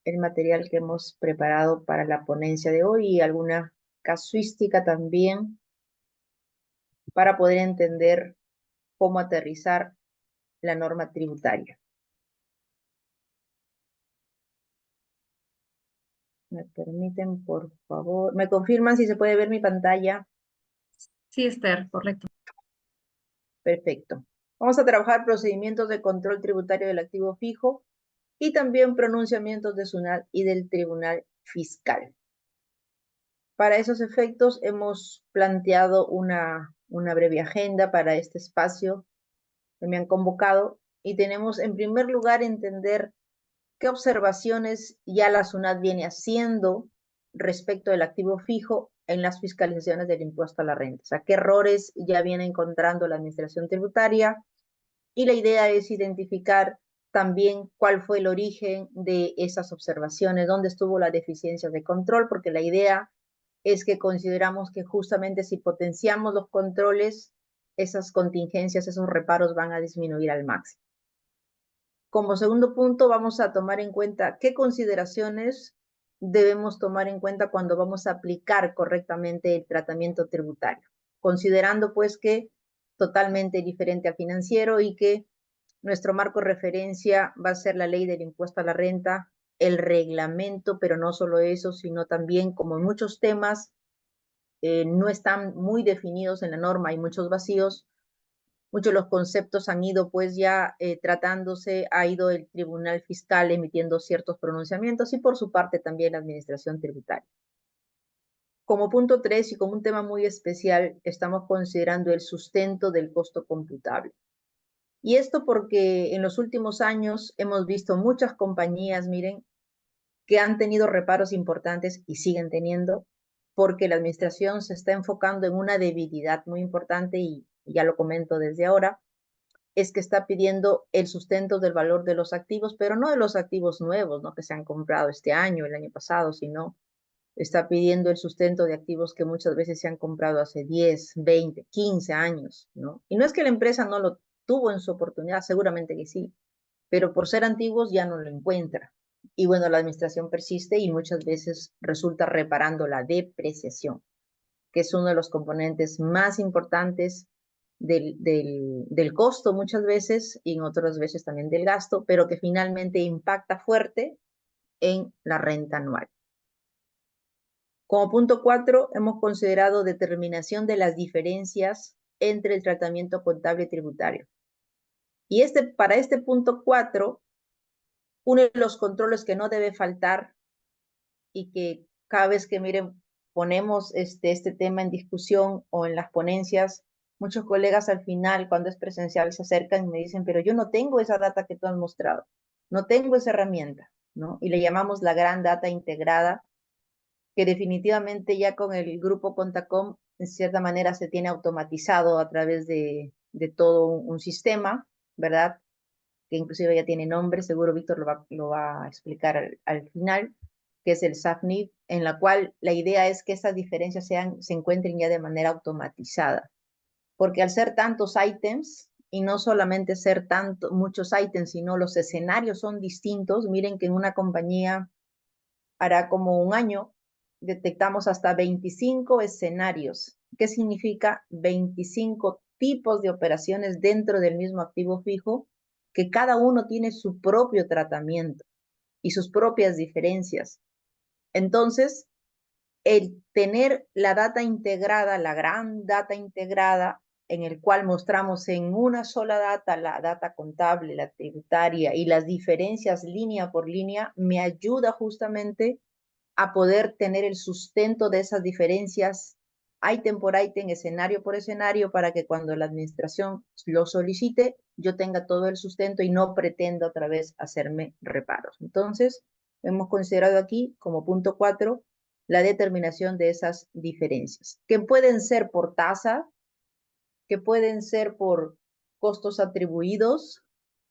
el material que hemos preparado para la ponencia de hoy y alguna casuística también para poder entender cómo aterrizar la norma tributaria. ¿Me permiten, por favor? ¿Me confirman si se puede ver mi pantalla? Sí, Esther, correcto. Perfecto. Vamos a trabajar procedimientos de control tributario del activo fijo y también pronunciamientos de SUNAT y del Tribunal Fiscal. Para esos efectos hemos planteado una breve agenda para este espacio que me han convocado y tenemos en primer lugar entender qué observaciones ya la SUNAT viene haciendo respecto del activo fijo en las fiscalizaciones del impuesto a la renta. O sea, qué errores ya viene encontrando la administración tributaria, y la idea es identificar también cuál fue el origen de esas observaciones, dónde estuvo la deficiencia de control, porque la idea es que consideramos que justamente si potenciamos los controles, esas contingencias, esos reparos van a disminuir al máximo. Como segundo punto, vamos a tomar en cuenta qué consideraciones debemos tomar en cuenta cuando vamos a aplicar correctamente el tratamiento tributario, considerando pues que totalmente diferente al financiero y que nuestro marco de referencia va a ser la ley del impuesto a la renta, el reglamento, pero no solo eso, sino también, como en muchos temas no están muy definidos en la norma, hay muchos vacíos. Muchos de los conceptos han ido pues ya tratándose, ha ido el Tribunal Fiscal emitiendo ciertos pronunciamientos y por su parte también la Administración Tributaria. Como punto 3 y como un tema muy especial, estamos considerando el sustento del costo computable. Y esto porque en los últimos años hemos visto muchas compañías, miren, que han tenido reparos importantes y siguen teniendo, porque la administración se está enfocando en una debilidad muy importante y ya lo comento desde ahora, es que está pidiendo el sustento del valor de los activos, pero no de los activos nuevos, ¿no? Que se han comprado este año, el año pasado, sino está pidiendo el sustento de activos que muchas veces se han comprado hace 10, 20, 15 años, ¿no? Y no es que la empresa no lo tuvo en su oportunidad, seguramente que sí, pero por ser antiguos ya no lo encuentra. Y bueno, la administración persiste y muchas veces resulta reparando la depreciación, que es uno de los componentes más importantes del costo muchas veces y en otras veces también del gasto, pero que finalmente impacta fuerte en la renta anual. Como punto 4, hemos considerado determinación de las diferencias entre el tratamiento contable y tributario. Y para este punto 4, uno de los controles que no debe faltar y que cada vez que miren ponemos este tema en discusión o en las ponencias, muchos colegas al final, cuando es presencial, se acercan y me dicen, pero yo no tengo esa data que tú has mostrado, no tengo esa herramienta, ¿no? Y le llamamos la gran data integrada, que definitivamente ya con el grupo Contacom, en cierta manera, se tiene automatizado a través de todo un sistema, ¿verdad? Que inclusive ya tiene nombre, seguro Víctor lo va a explicar al final, que es el SAFNIP, en la cual la idea es que estas diferencias se encuentren ya de manera automatizada. Porque al ser tantos ítems, y no solamente ser muchos ítems, sino los escenarios son distintos, miren que en una compañía hará como un año detectamos hasta 25 escenarios. ¿Qué significa 25 tipos de operaciones dentro del mismo activo fijo? Que cada uno tiene su propio tratamiento y sus propias diferencias. Entonces, el tener la data integrada, la gran data integrada, en el cual mostramos en una sola data, la data contable, la tributaria y las diferencias línea por línea, me ayuda justamente a poder tener el sustento de esas diferencias ítem por ítem, escenario por escenario, para que cuando la administración lo solicite, yo tenga todo el sustento y no pretenda otra vez hacerme reparos. Entonces, hemos considerado aquí como punto 4 la determinación de esas diferencias, que pueden ser por tasa, que pueden ser por costos atribuidos,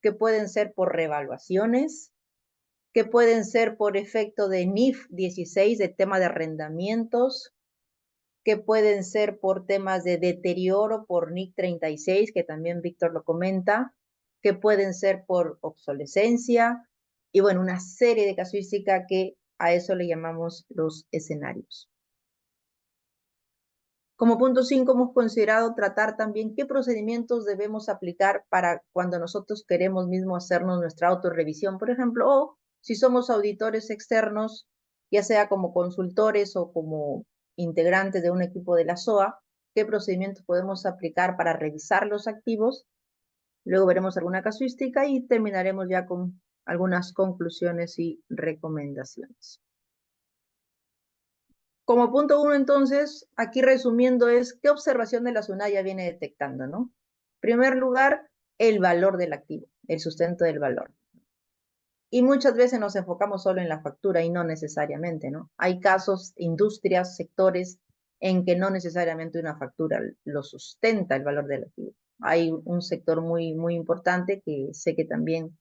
que pueden ser por revaluaciones, que pueden ser por efecto de NIF 16, de tema de arrendamientos, que pueden ser por temas de deterioro por NIC 36, que también Víctor lo comenta, que pueden ser por obsolescencia, y bueno, una serie de casuística que a eso le llamamos los escenarios. Como punto 5 hemos considerado tratar también qué procedimientos debemos aplicar para cuando nosotros queremos mismo hacernos nuestra autorrevisión, por ejemplo, o si somos auditores externos, ya sea como consultores o como integrantes de un equipo de la SOA, qué procedimientos podemos aplicar para revisar los activos. Luego veremos alguna casuística y terminaremos ya con algunas conclusiones y recomendaciones. Como punto 1, entonces, aquí resumiendo es qué observación de la SUNAT viene detectando, ¿no? En primer lugar, el valor del activo, el sustento del valor. Y muchas veces nos enfocamos solo en la factura y no necesariamente, ¿no? Hay casos, industrias, sectores en que no necesariamente una factura lo sustenta el valor del activo. Hay un sector muy importante que sé que también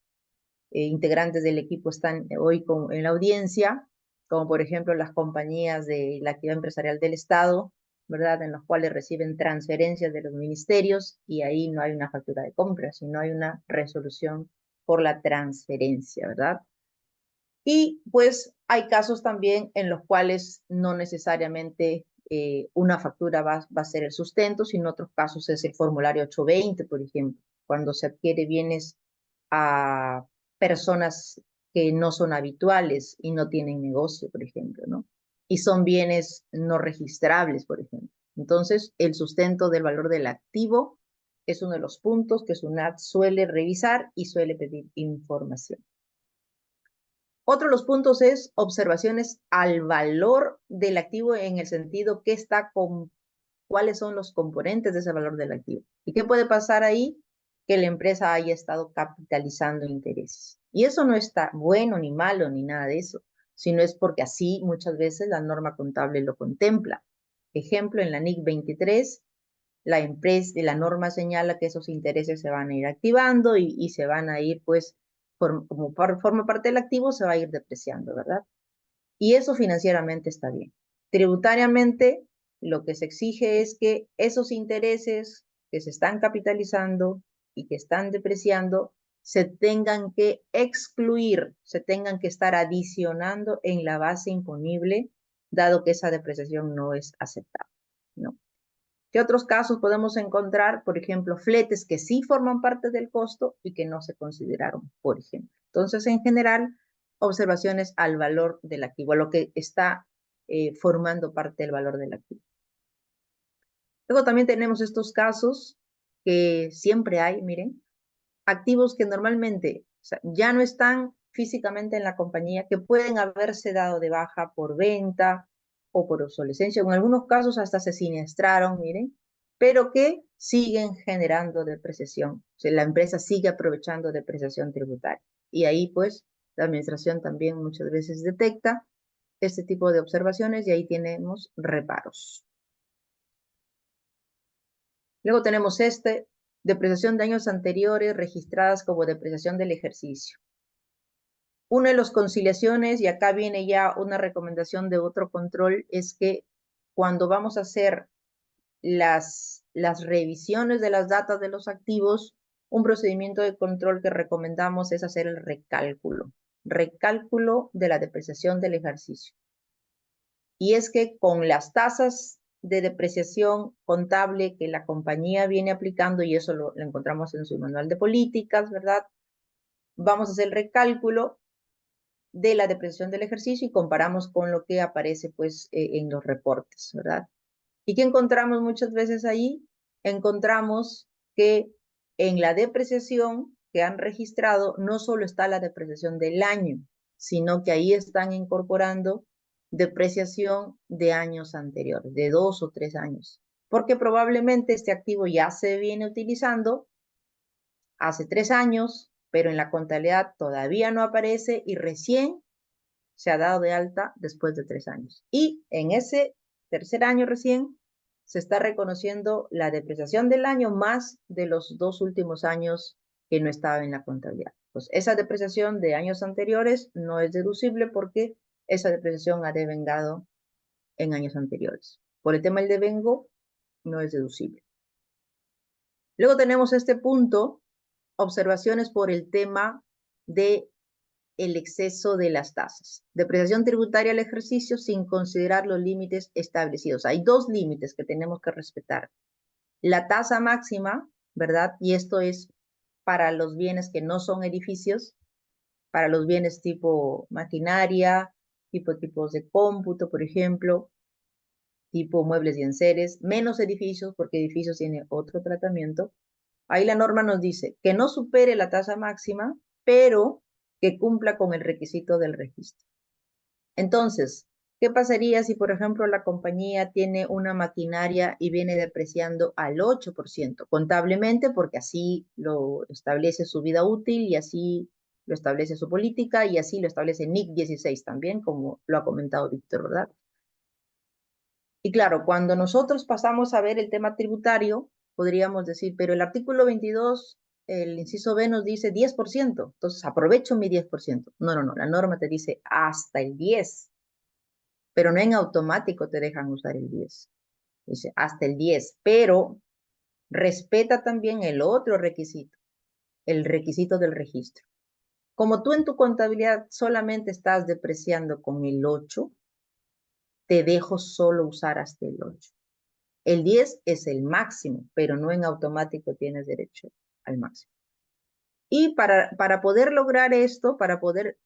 integrantes del equipo están hoy en la audiencia, como por ejemplo las compañías de la actividad empresarial del Estado, ¿verdad? En los cuales reciben transferencias de los ministerios y ahí no hay una factura de compra, sino hay una resolución por la transferencia, ¿verdad? Y pues hay casos también en los cuales no necesariamente una factura va a ser el sustento, sino en otros casos es el formulario 820, por ejemplo, cuando se adquiere bienes a personas que no son habituales y no tienen negocio, por ejemplo, ¿no? Y son bienes no registrables, por ejemplo. Entonces, el sustento del valor del activo es uno de los puntos que SUNAT suele revisar y suele pedir información. Otro de los puntos es observaciones al valor del activo en el sentido que cuáles son los componentes de ese valor del activo. ¿Y qué puede pasar ahí? Que la empresa haya estado capitalizando intereses. Y eso no está bueno ni malo ni nada de eso. sino es porque así muchas veces la norma contable lo contempla. Ejemplo, en la NIC 23, la norma señala que esos intereses se van a ir activando y se van a ir, pues, forma parte del activo, se va a ir depreciando, ¿verdad? Y eso financieramente está bien. Tributariamente, lo que se exige es que esos intereses que se están capitalizando y que están depreciando se tengan que excluir, se tengan que estar adicionando en la base imponible, dado que esa depreciación no es aceptable, ¿no? ¿Qué otros casos podemos encontrar? Por ejemplo, fletes que sí forman parte del costo y que no se consideraron, por ejemplo. Entonces, en general, observaciones al valor del activo, a lo que está formando parte del valor del activo. Luego también tenemos estos casos que siempre hay, miren, activos que normalmente, o sea, ya no están físicamente en la compañía, que pueden haberse dado de baja por venta o por obsolescencia, o en algunos casos hasta se siniestraron, miren, pero que siguen generando depreciación. O sea, la empresa sigue aprovechando depreciación tributaria. Y ahí, pues, la administración también muchas veces detecta este tipo de observaciones y ahí tenemos reparos. Luego tenemos depreciación de años anteriores registradas como depreciación del ejercicio. Una de las conciliaciones, y acá viene ya una recomendación de otro control, es que cuando vamos a hacer las revisiones de las datas de los activos, un procedimiento de control que recomendamos es hacer el recálculo de la depreciación del ejercicio. Y es que con las tasas de depreciación contable que la compañía viene aplicando, y eso lo encontramos en su manual de políticas, ¿verdad? Vamos a hacer el recálculo de la depreciación del ejercicio y comparamos con lo que aparece, pues, en los reportes, ¿verdad? ¿Y qué encontramos muchas veces ahí? Encontramos que en la depreciación que han registrado no solo está la depreciación del año, sino que ahí están incorporando depreciación de años anteriores, de 2 o 3 años, porque probablemente este activo ya se viene utilizando hace 3 años, pero en la contabilidad todavía no aparece y recién se ha dado de alta después de 3 años. Y en ese tercer año recién se está reconociendo la depreciación del año más de los 2 últimos años que no estaba en la contabilidad. Pues esa depreciación de años anteriores no es deducible porque esa depreciación ha devengado en años anteriores. Por el tema del devengo, no es deducible. Luego tenemos este punto, observaciones por el tema de el exceso de las tasas. Depreciación tributaria al ejercicio sin considerar los límites establecidos. Hay 2 límites que tenemos que respetar. La tasa máxima, ¿verdad? Y esto es para los bienes que no son edificios, para los bienes tipo maquinaria, tipos de cómputo, por ejemplo, tipo muebles y enseres, menos edificios, porque edificios tiene otro tratamiento. Ahí la norma nos dice que no supere la tasa máxima, pero que cumpla con el requisito del registro. Entonces, ¿qué pasaría si, por ejemplo, la compañía tiene una maquinaria y viene depreciando al 8% contablemente, porque así lo establece su vida útil y así lo establece su política y así lo establece NIC 16 también, como lo ha comentado Víctor, ¿verdad? Y claro, cuando nosotros pasamos a ver el tema tributario, podríamos decir, pero el artículo 22, el inciso B nos dice 10%, entonces aprovecho mi 10%. No, la norma te dice hasta el 10%, pero no en automático te dejan usar el 10%. Dice hasta el 10%, pero respeta también el otro requisito, el requisito del registro. Como tú en tu contabilidad solamente estás depreciando con el 8%, te dejo solo usar hasta el 8%. El 10 es el máximo, pero no en automático tienes derecho al máximo. Y para poder lograr esto, para poder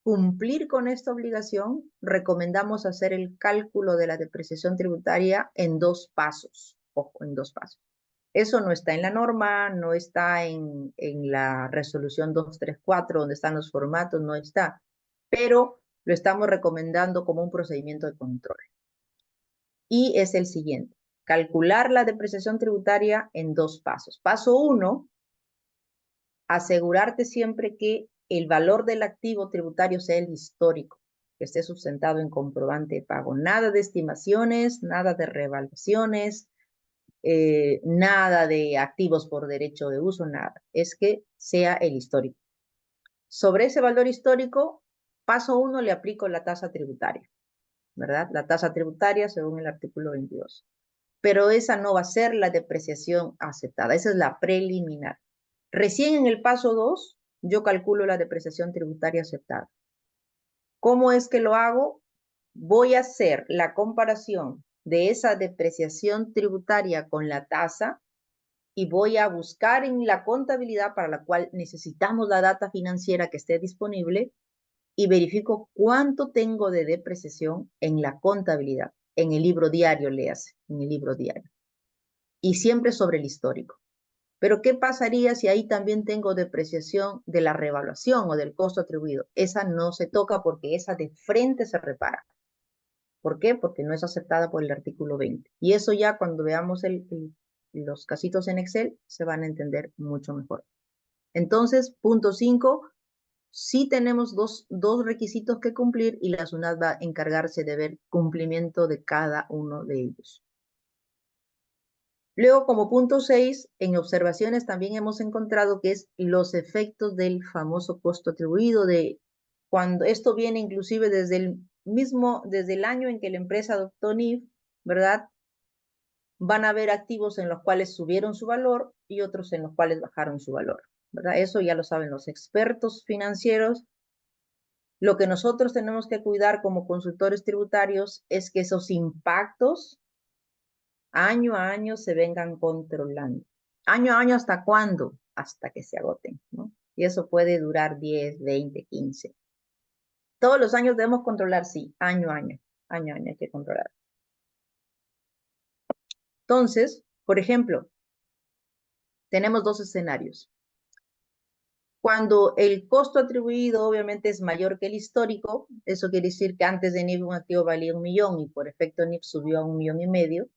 cumplir con esta obligación, recomendamos hacer el cálculo de la depreciación tributaria en 2 pasos. Ojo, en 2 pasos. Eso no está en la norma, no está en la resolución 234, donde están los formatos, no está. Pero lo estamos recomendando como un procedimiento de control. Y es el siguiente. Calcular la depreciación tributaria en 2 pasos. Paso 1, asegurarte siempre que el valor del activo tributario sea el histórico. que esté sustentado en comprobante de pago. Nada de estimaciones, nada de revaluaciones, nada de activos por derecho de uso, nada. Es que sea el histórico. Sobre ese valor histórico, paso 1, le aplico la tasa tributaria, ¿verdad? La tasa tributaria según el artículo 22. Pero esa no va a ser la depreciación aceptada, esa es la preliminar. Recién en el paso 2, yo calculo la depreciación tributaria aceptada. ¿Cómo es que lo hago? Voy a hacer la comparación de esa depreciación tributaria con la tasa y voy a buscar en la contabilidad para la cual necesitamos la data financiera que esté disponible y verifico cuánto tengo de depreciación en la contabilidad, en el libro diario, léase, en el libro diario. Y siempre sobre el histórico. Pero ¿qué pasaría si ahí también tengo depreciación de la revaluación o del costo atribuido? Esa no se toca porque esa de frente se repara. ¿Por qué? Porque no es aceptada por el artículo 20. Y eso ya cuando veamos los casitos en Excel se van a entender mucho mejor. Entonces, punto 5, sí tenemos dos requisitos que cumplir y la SUNAT va a encargarse de ver cumplimiento de cada uno de ellos. Luego, como punto 6, en observaciones también hemos encontrado que es los efectos del famoso costo atribuido, de cuando esto viene inclusive desde el año en que la empresa adoptó NIF, ¿verdad? Van a haber activos en los cuales subieron su valor y otros en los cuales bajaron su valor, ¿verdad? Eso ya lo saben los expertos financieros. Lo que nosotros tenemos que cuidar como consultores tributarios es que esos impactos año a año se vengan controlando. Año a año, ¿hasta cuándo? Hasta que se agoten, ¿no? Y eso puede durar 10, 20, 15. Todos los años debemos controlar, sí, año a año hay que controlar. Entonces, por ejemplo, tenemos dos escenarios. Cuando el costo atribuido obviamente es mayor que el histórico, eso quiere decir que antes de NIF un activo valía 1 millón y por efecto NIF subió a 1,5 millones.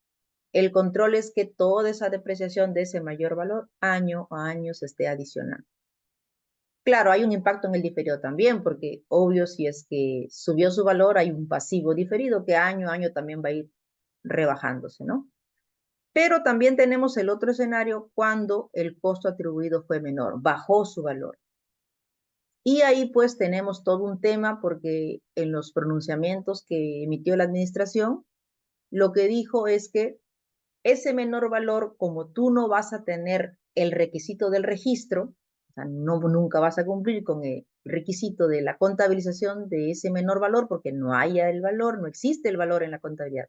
El control es que toda esa depreciación de ese mayor valor año a año se esté adicionando. Claro, hay un impacto en el diferido también, porque obvio si es que subió su valor, hay un pasivo diferido que año a año también va a ir rebajándose, ¿no? Pero también tenemos el otro escenario cuando el costo atribuido fue menor, bajó su valor. Y ahí pues tenemos todo un tema porque en los pronunciamientos que emitió la administración, lo que dijo es que ese menor valor, como tú no vas a tener el requisito del registro, o sea, nunca vas a cumplir con el requisito de la contabilización de ese menor valor porque no haya el valor, no existe el valor en la contabilidad.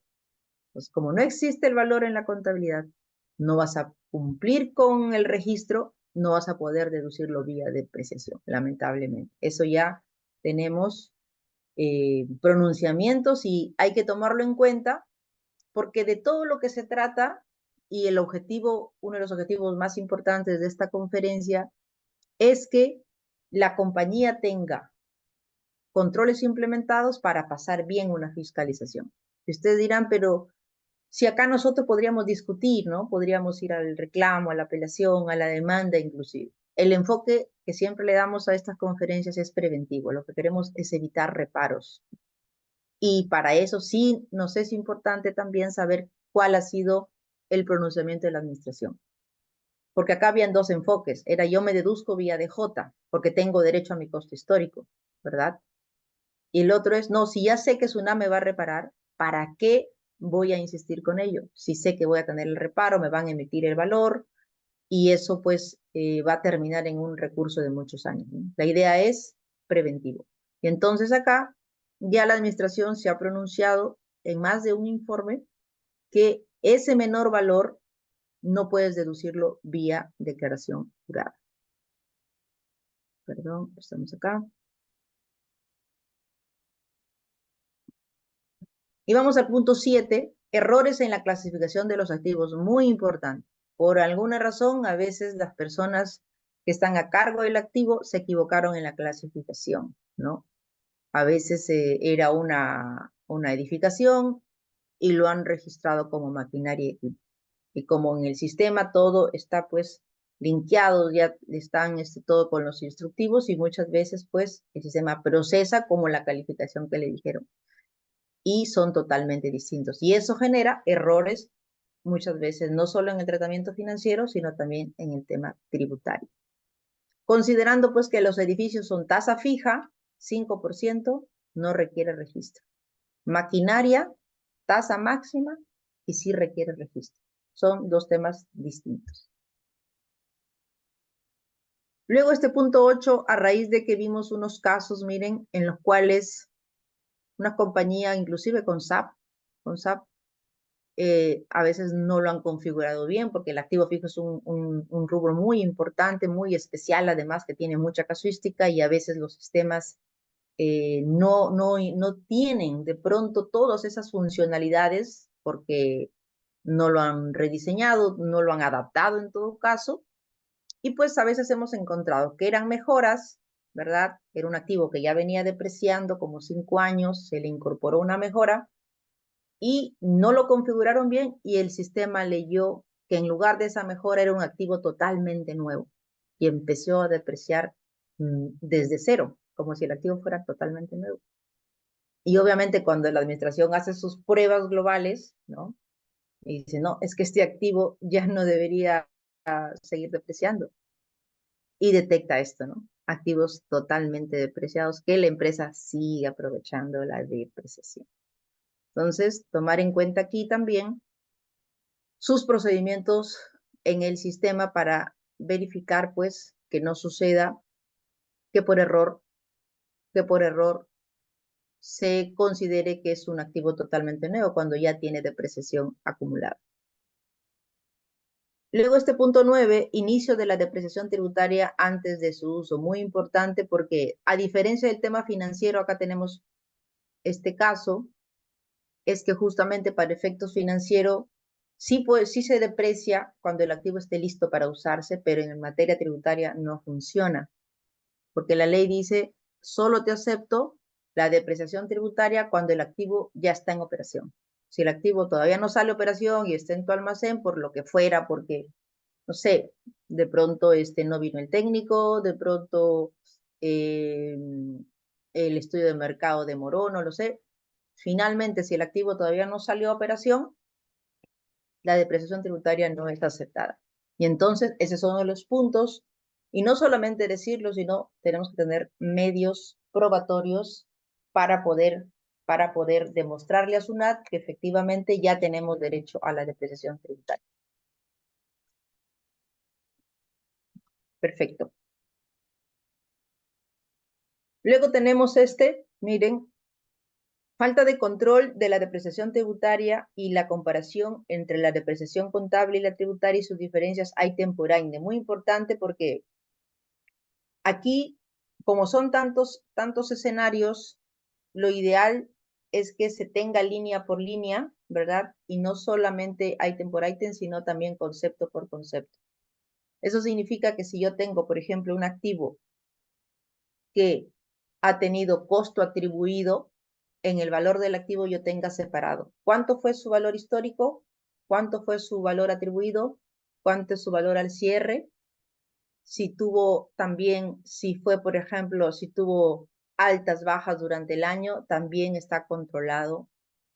Entonces, como no existe el valor en la contabilidad, no vas a cumplir con el registro, no vas a poder deducirlo vía depreciación, lamentablemente. Eso ya tenemos pronunciamientos y hay que tomarlo en cuenta porque de todo lo que se trata y el objetivo, uno de los objetivos más importantes de esta conferencia es que la compañía tenga controles implementados para pasar bien una fiscalización. Y ustedes dirán, pero si acá nosotros podríamos discutir, ¿no? Podríamos ir al reclamo, a la apelación, a la demanda inclusive. El enfoque que siempre le damos a estas conferencias es preventivo. Lo que queremos es evitar reparos. Y para eso sí nos es importante también saber cuál ha sido el pronunciamiento de la administración. Porque acá habían dos enfoques. Era yo me deduzco vía DJ, porque tengo derecho a mi costo histórico, ¿verdad? Y el otro es, no, si ya sé que SUNAT me va a reparar, ¿para qué voy a insistir con ello? Si sé que voy a tener el reparo, me van a emitir el valor y eso pues va a terminar en un recurso de muchos años, ¿no? La idea es preventivo. Y entonces acá ya la administración se ha pronunciado en más de un informe que ese menor valor no puedes deducirlo vía declaración jurada. Perdón, estamos acá. Y vamos al punto 7, errores en la clasificación de los activos, muy importante. Por alguna razón, a veces las personas que están a cargo del activo se equivocaron en la clasificación, ¿no? A veces era una edificación y lo han registrado como maquinaria y como en el sistema todo está pues linkeados, ya están todo con los instructivos y muchas veces pues el sistema procesa como la calificación que le dijeron y son totalmente distintos. Y eso genera errores muchas veces, no solo en el tratamiento financiero, sino también en el tema tributario. Considerando pues que los edificios son tasa fija, 5%, no requiere registro. Maquinaria, tasa máxima y sí requiere registro. Son dos temas distintos. Luego este punto 8, a raíz de que vimos unos casos, miren, en los cuales una compañía, inclusive con SAP, a veces no lo han configurado bien porque el activo fijo es un rubro muy importante, muy especial, además que tiene mucha casuística y a veces los sistemas no tienen de pronto todas esas funcionalidades porque no lo han rediseñado, no lo han adaptado en todo caso. Y pues a veces hemos encontrado que eran mejoras, ¿verdad? Era un activo que ya venía depreciando como 5 años, se le incorporó una mejora y no lo configuraron bien y el sistema leyó que en lugar de esa mejora era un activo totalmente nuevo y empezó a depreciar desde cero, como si el activo fuera totalmente nuevo. Y obviamente cuando la administración hace sus pruebas globales, ¿no? Y dice, no, es que este activo ya no debería seguir depreciando. Y detecta esto, ¿no? Activos totalmente depreciados que la empresa sigue aprovechando la depreciación. Entonces, tomar en cuenta aquí también sus procedimientos en el sistema para verificar, pues, que no suceda que por error se considere que es un activo totalmente nuevo cuando ya tiene depreciación acumulada. Luego este punto 9, inicio de la depreciación tributaria antes de su uso. Muy importante porque a diferencia del tema financiero, acá tenemos este caso, es que justamente para efectos financieros sí se deprecia cuando el activo esté listo para usarse, pero en materia tributaria no funciona. Porque la ley dice, solo te acepto la depreciación tributaria cuando el activo ya está en operación. Si el activo todavía no sale a operación y está en tu almacén, por lo que fuera, porque, no sé, de pronto no vino el técnico, de pronto el estudio de mercado demoró, no lo sé. Finalmente, si el activo todavía no salió a operación, la depreciación tributaria no es aceptada. Y entonces, esos son los puntos. Y no solamente decirlo, sino tenemos que tener medios probatorios para poder demostrarle a SUNAT que efectivamente ya tenemos derecho a la depreciación tributaria. Perfecto. Luego tenemos miren, falta de control de la depreciación tributaria y la comparación entre la depreciación contable y la tributaria y sus diferencias temporales. Muy importante porque aquí, como son tantos escenarios, lo ideal es que se tenga línea por línea, ¿verdad? Y no solamente ítem por ítem, sino también concepto por concepto. Eso significa que si yo tengo, por ejemplo, un activo que ha tenido costo atribuido, en el valor del activo yo tenga separado. ¿Cuánto fue su valor histórico? ¿Cuánto fue su valor atribuido? ¿Cuánto es su valor al cierre? Si tuvo también, si fue, por ejemplo, si tuvo altas, bajas durante el año, también está controlado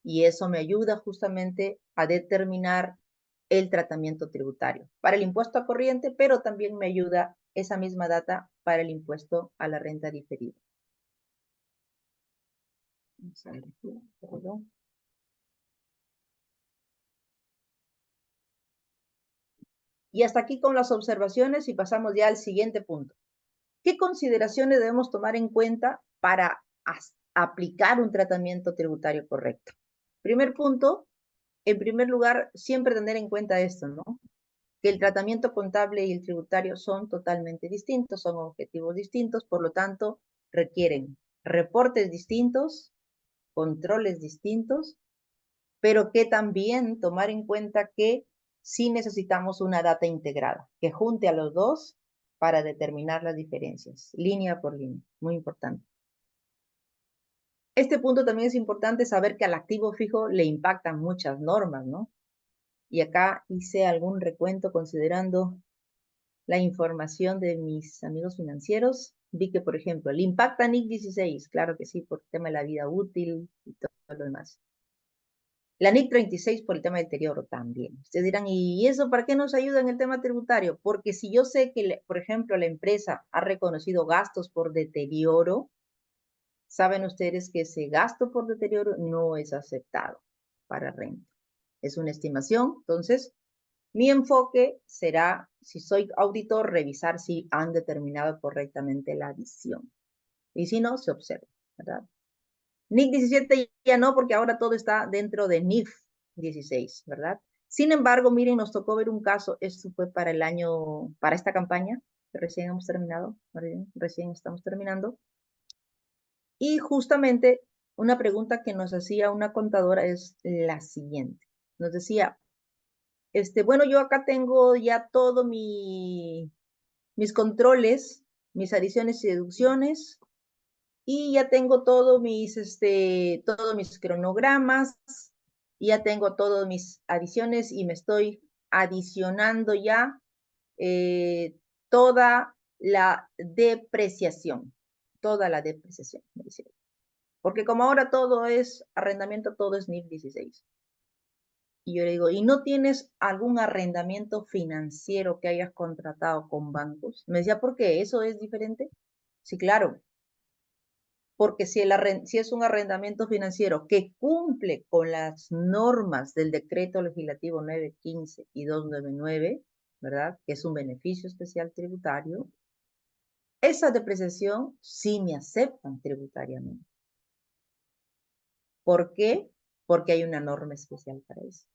y eso me ayuda justamente a determinar el tratamiento tributario para el impuesto a corriente, pero también me ayuda esa misma data para el impuesto a la renta diferida. Y hasta aquí con las observaciones y pasamos ya al siguiente punto. ¿Qué consideraciones debemos tomar en cuenta para aplicar un tratamiento tributario correcto? Primer punto, en primer lugar, siempre tener en cuenta esto, ¿no? Que el tratamiento contable y el tributario son totalmente distintos, son objetivos distintos, por lo tanto, requieren reportes distintos, controles distintos, pero que también tomar en cuenta que sí necesitamos una data integrada, que junte a los dos para determinar las diferencias, línea por línea, muy importante. Este punto también es importante saber que al activo fijo le impactan muchas normas, ¿no? Y acá hice algún recuento considerando la información de mis amigos financieros. Vi que, por ejemplo, le impacta NIC 16, claro que sí, por el tema de la vida útil y todo lo demás. La NIC 36 por el tema de deterioro también. Ustedes dirán, ¿y eso para qué nos ayuda en el tema tributario? Porque si yo sé que, por ejemplo, la empresa ha reconocido gastos por deterioro, saben ustedes que ese gasto por deterioro no es aceptado para renta. Es una estimación, entonces mi enfoque será, si soy auditor, revisar si han determinado correctamente la adición. Y si no, se observa, ¿verdad? NIC 17 ya no, porque ahora todo está dentro de NIF 16, ¿verdad? Sin embargo, miren, nos tocó ver un caso, esto fue para el año, para esta campaña, que recién hemos terminado, recién estamos terminando. Y justamente una pregunta que nos hacía una contadora es la siguiente. Nos decía, bueno, yo acá tengo ya todo mis controles, mis adiciones y deducciones, y ya tengo todos mis cronogramas, y ya tengo todas mis adiciones y me estoy adicionando ya toda la depreciación, me decía. Porque como ahora todo es arrendamiento, todo es NIF 16. Y yo le digo, ¿y no tienes algún arrendamiento financiero que hayas contratado con bancos? Me decía, ¿por qué? ¿Eso es diferente? Sí, claro. Porque si es un arrendamiento financiero que cumple con las normas del decreto legislativo 915 y 299, ¿verdad? Que es un beneficio especial tributario, esa depreciación sí me aceptan tributariamente. ¿Por qué? Porque hay una norma especial para eso.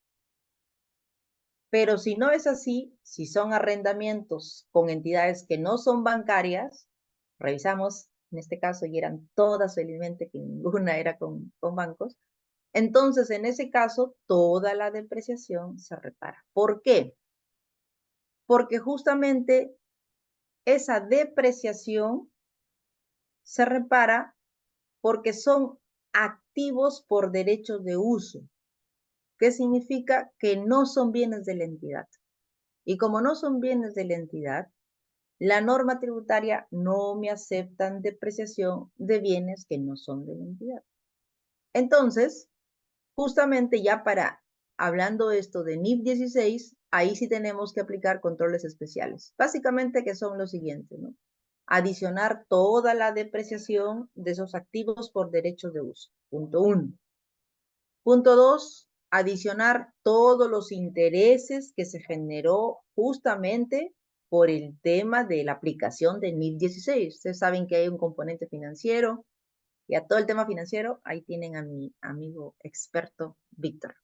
Pero si no es así, si son arrendamientos con entidades que no son bancarias, revisamos, en este caso, y eran todas felizmente, que ninguna era con bancos, entonces en ese caso toda la depreciación se repara. ¿Por qué? Porque justamente esa depreciación se repara porque son activos por derechos de uso. ¿Qué significa? Que no son bienes de la entidad. Y como no son bienes de la entidad, la norma tributaria no me aceptan depreciación de bienes que no son de la entidad. Entonces, justamente ya hablando esto de NIF 16, ahí sí tenemos que aplicar controles especiales. Básicamente que son los siguientes, ¿no? Adicionar toda la depreciación de esos activos por derechos de uso. Punto 1. Punto 2, adicionar todos los intereses que se generó justamente por el tema de la aplicación de NIF 16. Ustedes saben que hay un componente financiero y a todo el tema financiero, ahí tienen a mi amigo experto Víctor.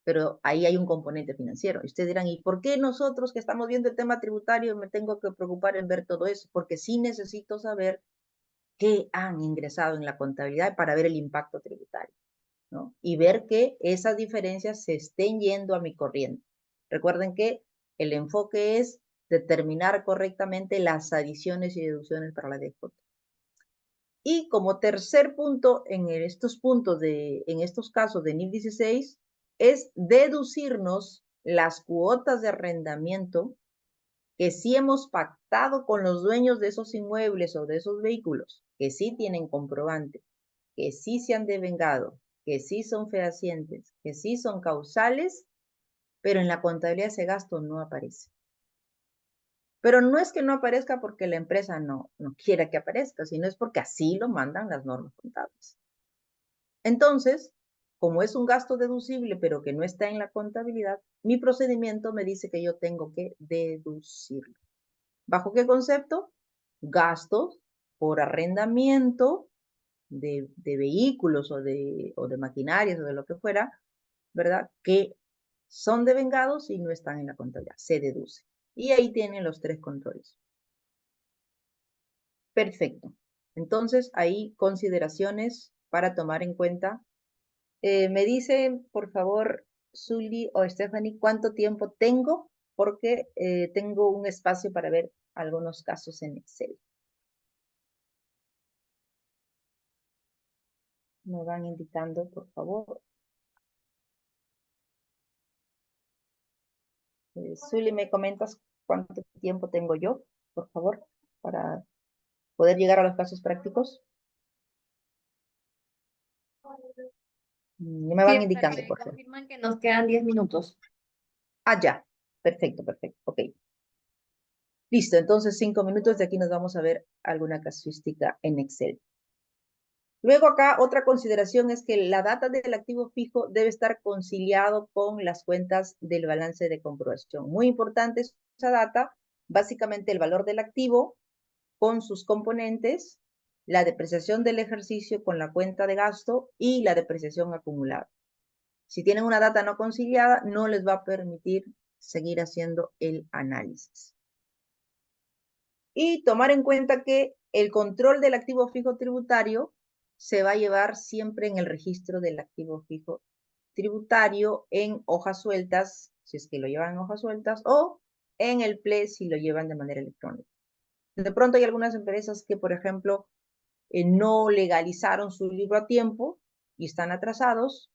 Pero ahí hay un componente financiero. Y ustedes dirán, ¿y por qué nosotros que estamos viendo el tema tributario me tengo que preocupar en ver todo eso? Porque sí necesito saber qué han ingresado en la contabilidad para ver el impacto tributario, ¿no? Y ver que esas diferencias se estén yendo a mi corriente. Recuerden que el enfoque es determinar correctamente las adiciones y deducciones para la DGJ. Y como tercer punto, en estos casos de NIF 16, es deducirnos las cuotas de arrendamiento que sí hemos pactado con los dueños de esos inmuebles o de esos vehículos, que sí tienen comprobante, que sí se han devengado, que sí son fehacientes, que sí son causales, pero en la contabilidad ese gasto no aparece. Pero no es que no aparezca porque la empresa no quiera que aparezca, sino es porque así lo mandan las normas contables. Entonces, como es un gasto deducible, pero que no está en la contabilidad, mi procedimiento me dice que yo tengo que deducirlo. ¿Bajo qué concepto? Gastos por arrendamiento de vehículos o de maquinarias o de lo que fuera, ¿verdad? Que son devengados y no están en la contabilidad, se deduce. Y ahí tienen los 3 controles. Perfecto. Entonces, ahí consideraciones para tomar en cuenta. Me dicen, por favor, Zully o Stephanie, ¿cuánto tiempo tengo? Porque tengo un espacio para ver algunos casos en Excel. Me van indicando, por favor. Zully, ¿me comentas ¿Cuánto tiempo tengo yo, por favor, para poder llegar a los casos prácticos? Me Sí, van doctora, indicando, me por favor. confirman que nos quedan 10 minutos. Ah, ya. Perfecto, perfecto. Ok. Listo, entonces 5 minutos. De aquí nos vamos a ver alguna casuística en Excel. Luego acá otra consideración es que la data del activo fijo debe estar conciliado con las cuentas del balance de comprobación. Muy importante esa data, básicamente el valor del activo con sus componentes, la depreciación del ejercicio con la cuenta de gasto y la depreciación acumulada. Si tienen una data no conciliada, no les va a permitir seguir haciendo el análisis. Y tomar en cuenta que el control del activo fijo tributario se va a llevar siempre en el registro del activo fijo tributario en hojas sueltas, si es que lo llevan en hojas sueltas, o en el PLE si lo llevan de manera electrónica. De pronto hay algunas empresas que, por ejemplo, no legalizaron su libro a tiempo y están atrasados.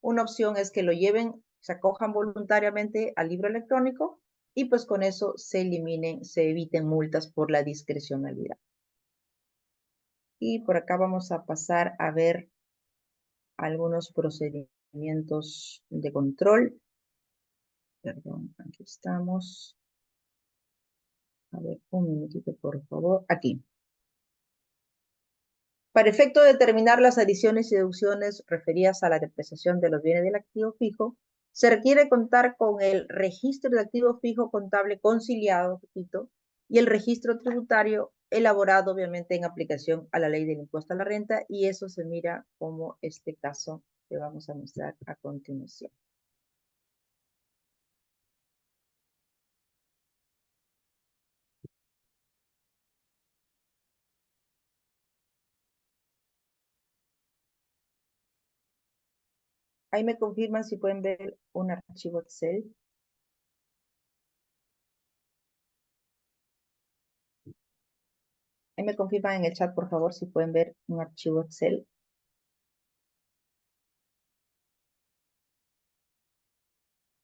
Una opción es que lo lleven, se acojan voluntariamente al libro electrónico y pues con eso se eviten multas por la discrecionalidad. Y por acá vamos a pasar a ver algunos procedimientos de control. Perdón, aquí estamos. A ver, un minutito, por favor. Aquí. Para efecto de determinar las adiciones y deducciones referidas a la depreciación de los bienes del activo fijo, se requiere contar con el registro de activo fijo contable conciliado, repito, y el registro tributario elaborado, obviamente, en aplicación a la ley del impuesto a la renta, y eso se mira como este caso que vamos a mostrar a continuación. Ahí me confirman si pueden ver un archivo Excel. Ahí me confirman en el chat, por favor, si pueden ver un archivo Excel.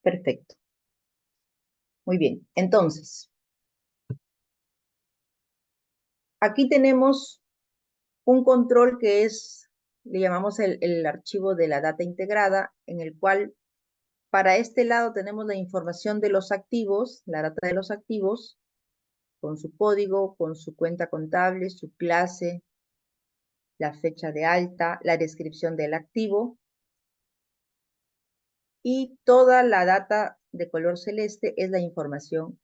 Perfecto. Muy bien. Entonces, aquí tenemos un control que es, le llamamos el archivo de la data integrada, en el cual para este lado tenemos la información de los activos, la data de los activos, con su código, con su cuenta contable, su clase, la fecha de alta, la descripción del activo, y toda la data de color celeste es la información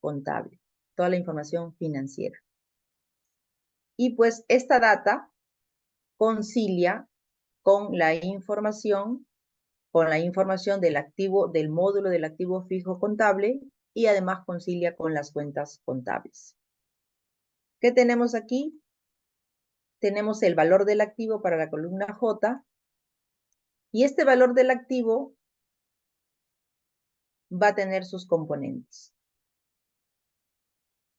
contable, toda la información financiera. Y pues esta data concilia con la información del activo, del módulo del activo fijo contable, y además concilia con las cuentas contables. ¿Qué tenemos aquí? Tenemos el valor del activo para la columna J, y este valor del activo va a tener sus componentes.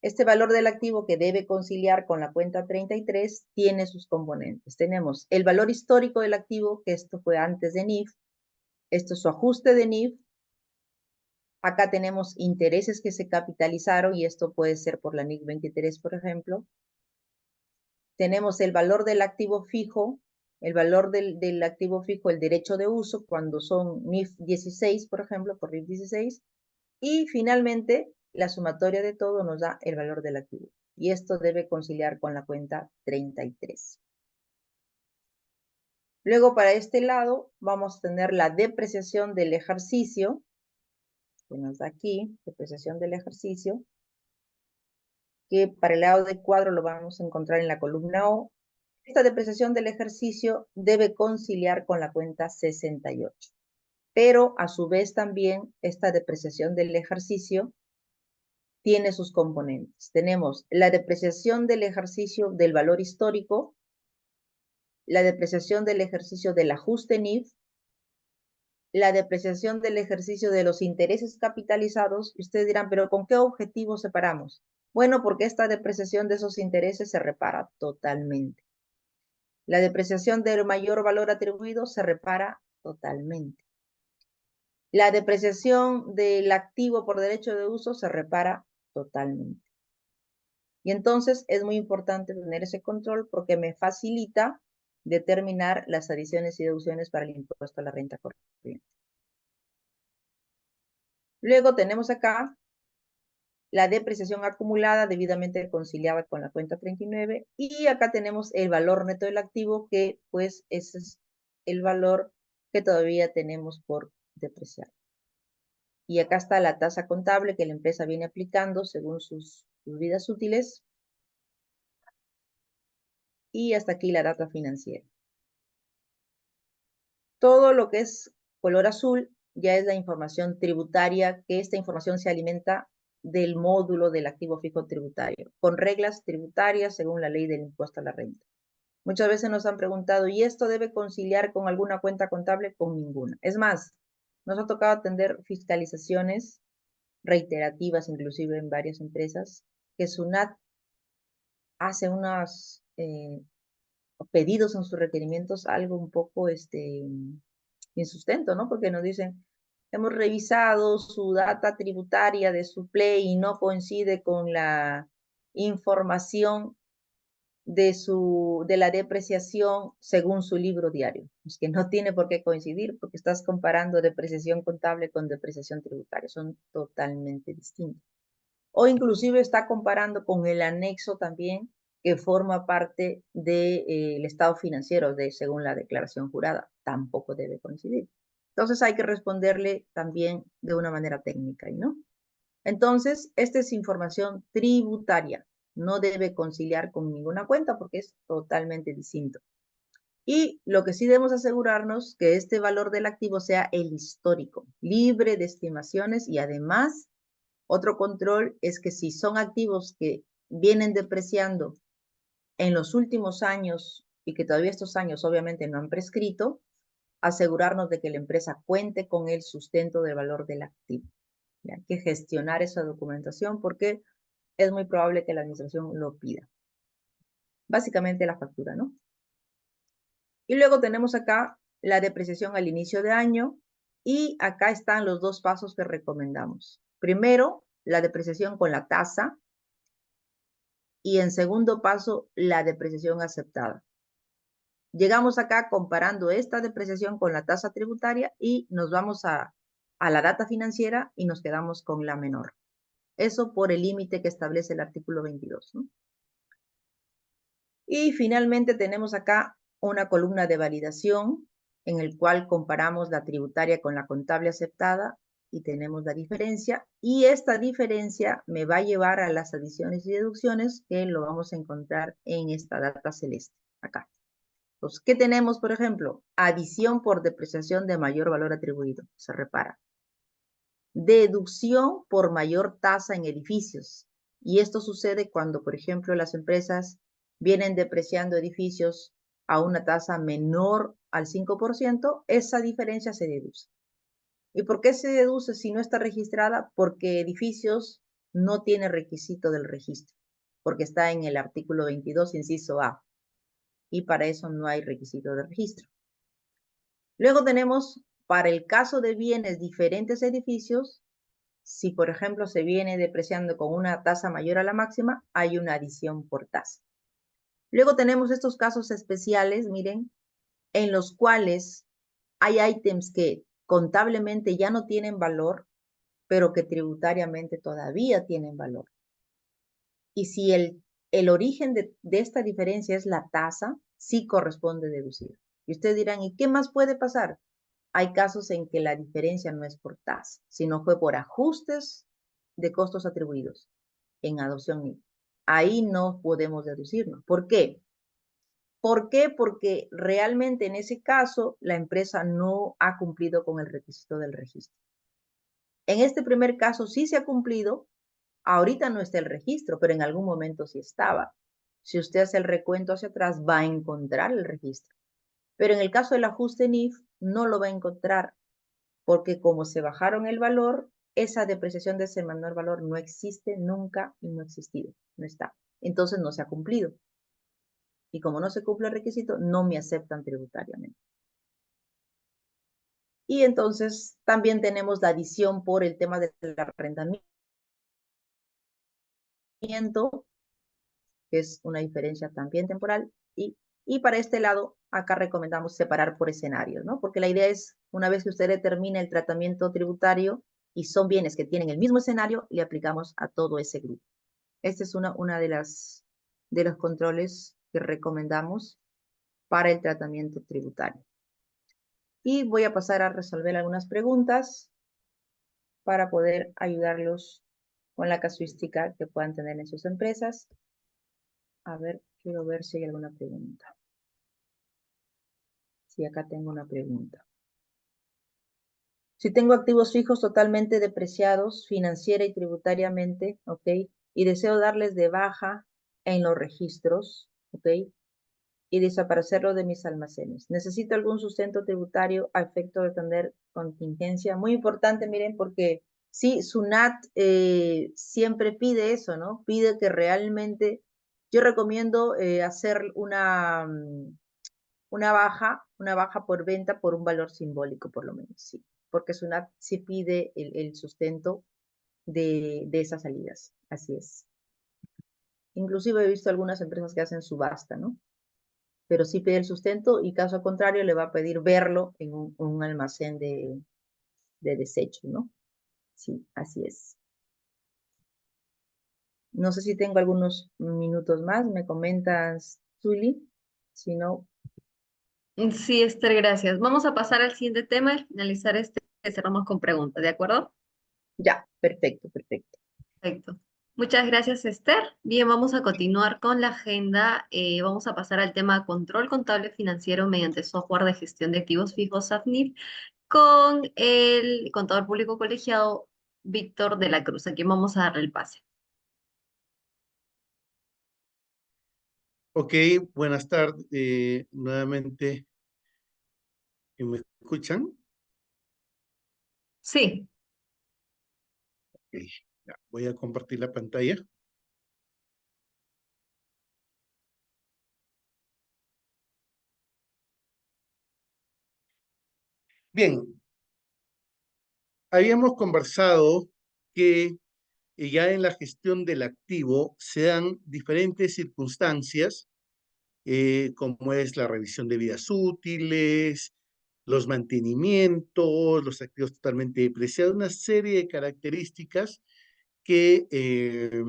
Este valor del activo que debe conciliar con la cuenta 33 tiene sus componentes. Tenemos el valor histórico del activo, que esto fue antes de NIF, esto es su ajuste de NIF. Acá tenemos intereses que se capitalizaron y esto puede ser por la NIC 23, por ejemplo. Tenemos el valor del activo fijo, el valor del activo fijo, el derecho de uso, cuando son NIF 16, por ejemplo, por NIF 16. Y finalmente, la sumatoria de todo nos da el valor del activo. Y esto debe conciliar con la cuenta 33. Luego, para este lado, vamos a tener la depreciación del ejercicio, que nos da aquí, depreciación del ejercicio, que para el lado del cuadro lo vamos a encontrar en la columna O. Esta depreciación del ejercicio debe conciliar con la cuenta 68. Pero a su vez también esta depreciación del ejercicio tiene sus componentes. Tenemos la depreciación del ejercicio del valor histórico, la depreciación del ejercicio del ajuste NIF, la depreciación del ejercicio de los intereses capitalizados. Y ustedes dirán, ¿pero con qué objetivo separamos? Bueno, porque esta depreciación de esos intereses se repara totalmente. La depreciación del mayor valor atribuido se repara totalmente. La depreciación del activo por derecho de uso se repara totalmente. Y entonces es muy importante tener ese control porque me facilita determinar las adiciones y deducciones para el impuesto a la renta corriente. Luego tenemos acá la depreciación acumulada debidamente conciliada con la cuenta 39 y acá tenemos el valor neto del activo que pues ese es el valor que todavía tenemos por depreciar. Y acá está la tasa contable que la empresa viene aplicando según sus vidas útiles. Y hasta aquí la data financiera. Todo lo que es color azul ya es la información tributaria, que esta información se alimenta del módulo del activo fijo tributario, con reglas tributarias según la ley del impuesto a la renta. Muchas veces nos han preguntado, ¿y esto debe conciliar con alguna cuenta contable? Con ninguna. Es más, nos ha tocado atender fiscalizaciones reiterativas, inclusive en varias empresas, que SUNAT hace unos pedidos en sus requerimientos algo un poco sin sustento, ¿no? Porque nos dicen, hemos revisado su data tributaria de su Play y no coincide con la información de la depreciación según su libro diario. Es que no tiene por qué coincidir porque estás comparando depreciación contable con depreciación tributaria. Son totalmente distintos. O inclusive está comparando con el anexo también que forma parte del estado financiero según la declaración jurada. Tampoco debe coincidir. Entonces hay que responderle también de una manera técnica, ¿no? Entonces, esta es información tributaria. No debe conciliar con ninguna cuenta porque es totalmente distinto. Y lo que sí debemos asegurarnos que este valor del activo sea el histórico, libre de estimaciones y además otro control es que si son activos que vienen depreciando en los últimos años y que todavía estos años obviamente no han prescrito, asegurarnos de que la empresa cuente con el sustento del valor del activo. Y hay que gestionar esa documentación porque es muy probable que la administración lo pida. Básicamente la factura, ¿no? Y luego tenemos acá la depreciación al inicio de año y acá están los dos pasos que recomendamos. Primero, la depreciación con la tasa y en segundo paso, la depreciación aceptada. Llegamos acá comparando esta depreciación con la tasa tributaria y nos vamos a la data financiera y nos quedamos con la menor. Eso por el límite que establece el artículo 22, ¿no? Y finalmente tenemos acá una columna de validación en el cual comparamos la tributaria con la contable aceptada y tenemos la diferencia. Y esta diferencia me va a llevar a las adiciones y deducciones que lo vamos a encontrar en esta data celeste, acá. Entonces, ¿qué tenemos, por ejemplo? Adición por depreciación de mayor valor atribuido, se repara. Deducción por mayor tasa en edificios. Y esto sucede cuando, por ejemplo, las empresas vienen depreciando edificios a una tasa menor al 5%, esa diferencia se deduce. ¿Y por qué se deduce si no está registrada? Porque edificios no tiene requisito del registro, porque está en el artículo 22, inciso A, y para eso no hay requisito de registro. Luego tenemos, para el caso de bienes diferentes edificios, si por ejemplo se viene depreciando con una tasa mayor a la máxima, hay una adición por tasa. Luego tenemos estos casos especiales, miren, en los cuales hay ítems que contablemente ya no tienen valor, pero que tributariamente todavía tienen valor. Y si el origen de esta diferencia es la tasa, sí corresponde deducir. Y ustedes dirán, ¿y qué más puede pasar? Hay casos en que la diferencia no es por tasa, sino fue por ajustes de costos atribuidos en adopción NIF. Ahí no podemos deducirnos. ¿Por qué? ¿Por qué? Porque realmente en ese caso la empresa no ha cumplido con el requisito del registro. En este primer caso sí se ha cumplido. Ahorita no está el registro, pero en algún momento sí estaba. Si usted hace el recuento hacia atrás, va a encontrar el registro. Pero en el caso del ajuste NIF, no lo va a encontrar, porque como se bajaron el valor, esa depreciación de ese menor valor no existe nunca y no ha existido, no está. Entonces no se ha cumplido. Y como no se cumple el requisito, no me aceptan tributariamente. Y entonces también tenemos la adición por el tema del arrendamiento, que es una diferencia también temporal. Y para este lado, acá recomendamos separar por escenarios, ¿no? Porque la idea es, una vez que usted determine el tratamiento tributario y son bienes que tienen el mismo escenario, le aplicamos a todo ese grupo. Esta es una de los controles que recomendamos para el tratamiento tributario. Y voy a pasar a resolver algunas preguntas para poder ayudarlos con la casuística que puedan tener en sus empresas. A ver, quiero ver si hay alguna pregunta. Sí, acá tengo una pregunta. Si tengo activos fijos totalmente depreciados financiera y tributariamente, ¿ok? Y deseo darles de baja en los registros, ¿ok? Y desaparecerlo de mis almacenes. Necesito algún sustento tributario a efecto de tener contingencia. Muy importante, miren, porque sí, SUNAT siempre pide eso, ¿no? Pide que realmente, yo recomiendo hacer una baja por venta por un valor simbólico, por lo menos, sí. Porque SUNAT sí pide el sustento de esas salidas. Así es. Inclusive he visto algunas empresas que hacen subasta, ¿no? Pero sí pide el sustento y caso contrario le va a pedir verlo en un almacén de desechos, ¿no? Sí, así es. No sé si tengo algunos minutos más, me comentas, Zuli, si no, Sí, Esther, gracias. Vamos a pasar al siguiente tema. Al finalizar este, cerramos con preguntas, ¿de acuerdo? ya, perfecto, perfecto. Perfecto. Muchas gracias, Esther. Bien, vamos a continuar con la agenda. Vamos a pasar al tema control contable financiero mediante software de gestión de activos fijos, SAFNIF, con el contador público colegiado Víctor de la Cruz. A quien vamos a darle el pase. Ok, buenas tardes. Nuevamente, ¿me escuchan? Sí. Ok, ya, voy a compartir la pantalla. Bien, habíamos conversado que ya en la gestión del activo se dan diferentes circunstancias, como es la revisión de vidas útiles, los mantenimientos, los activos totalmente depreciados, una serie de características que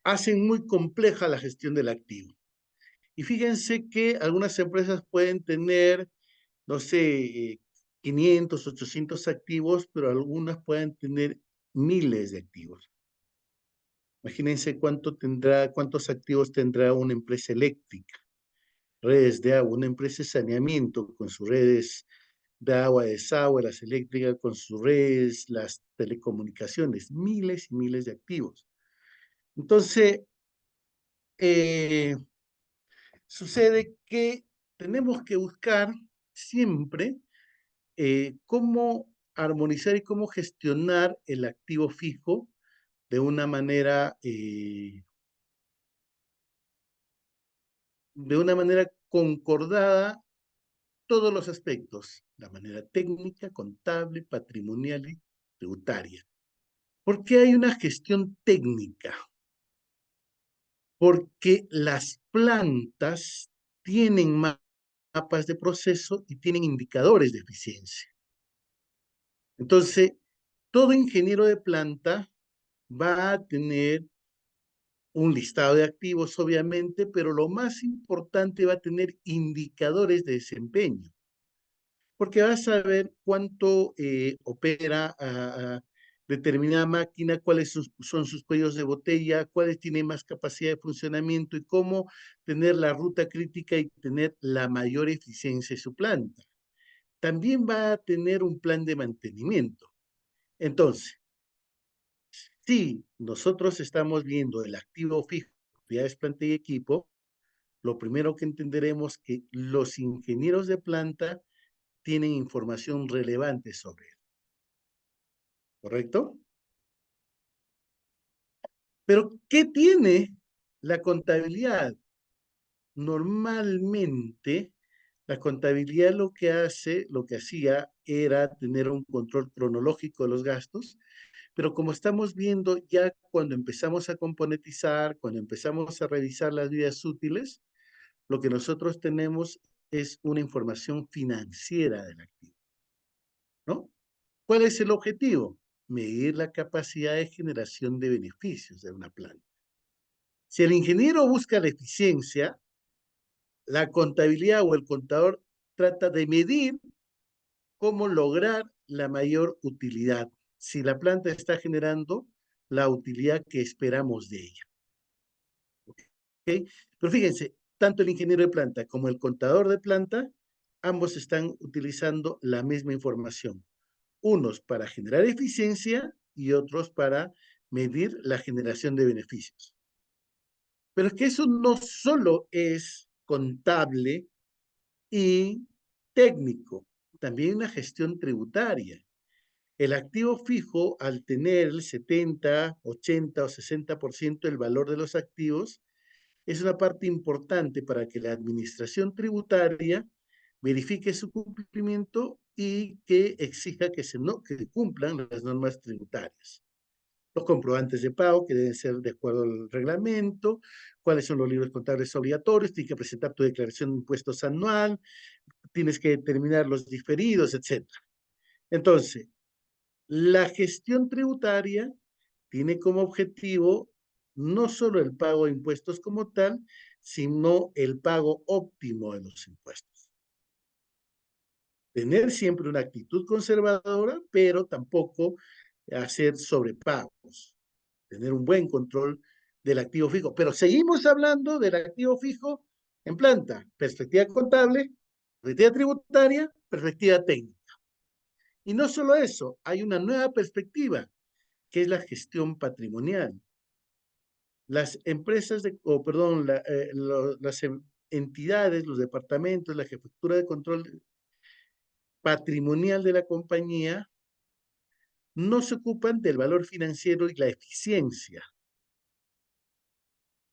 hacen muy compleja la gestión del activo. Y fíjense que algunas empresas pueden tener, no sé, 500, 800 activos, pero algunas pueden tener miles de activos. Imagínense cuántos activos tendrá una empresa eléctrica, redes de agua, una empresa de saneamiento con sus redes de agua, desagüe, las eléctricas con sus redes, las telecomunicaciones, miles y miles de activos. Entonces, sucede que tenemos que buscar siempre cómo armonizar y cómo gestionar el activo fijo de una manera, concordada todos los aspectos, la manera técnica, contable, patrimonial y tributaria. ¿Por qué hay una gestión técnica? Porque las plantas tienen mapas de proceso y tienen indicadores de eficiencia. Entonces, todo ingeniero de planta va a tener un listado de activos, obviamente, pero lo más importante va a tener indicadores de desempeño, porque va a saber cuánto opera a determinada máquina, cuáles son sus cuellos de botella, cuáles tienen más capacidad de funcionamiento y cómo tener la ruta crítica y tener la mayor eficiencia de su planta. También va a tener un plan de mantenimiento. Entonces, si nosotros estamos viendo el activo fijo, propiedades, planta y equipo, lo primero que entenderemos es que los ingenieros de planta tienen información relevante sobre él, ¿correcto? Pero, ¿qué tiene la contabilidad? Normalmente La contabilidad lo que hacía era tener un control cronológico de los gastos, pero como estamos viendo ya cuando empezamos a componentizar, cuando empezamos a revisar las vidas útiles, lo que nosotros tenemos es una información financiera del activo, ¿no? ¿Cuál es el objetivo? Medir la capacidad de generación de beneficios de una planta. Si el ingeniero busca la eficiencia, la contabilidad o el contador trata de medir cómo lograr la mayor utilidad, si la planta está generando la utilidad que esperamos de ella. ¿Okay? Pero fíjense, tanto el ingeniero de planta como el contador de planta, ambos están utilizando la misma información. Unos para generar eficiencia y otros para medir la generación de beneficios. Pero es que eso no solo es contable y técnico, también una gestión tributaria. El activo fijo, al tener el 70, 80 o 60% del valor de los activos, es una parte importante para que la administración tributaria verifique su cumplimiento y que exija que cumplan las normas tributarias. Los comprobantes de pago que deben ser de acuerdo al reglamento, cuáles son los libros contables obligatorios, tienes que presentar tu declaración de impuestos anual, tienes que determinar los diferidos, etc. Entonces, la gestión tributaria tiene como objetivo no solo el pago de impuestos como tal, sino el pago óptimo de los impuestos. Tener siempre una actitud conservadora, pero tampoco hacer sobrepagos. Tener un buen control del activo fijo. Pero seguimos hablando del activo fijo en planta. Perspectiva contable, perspectiva tributaria, perspectiva técnica. Y no solo eso, hay una nueva perspectiva, que es la gestión patrimonial. Las empresas, las entidades, los departamentos, la jefatura de control patrimonial de la compañía no se ocupan del valor financiero y la eficiencia,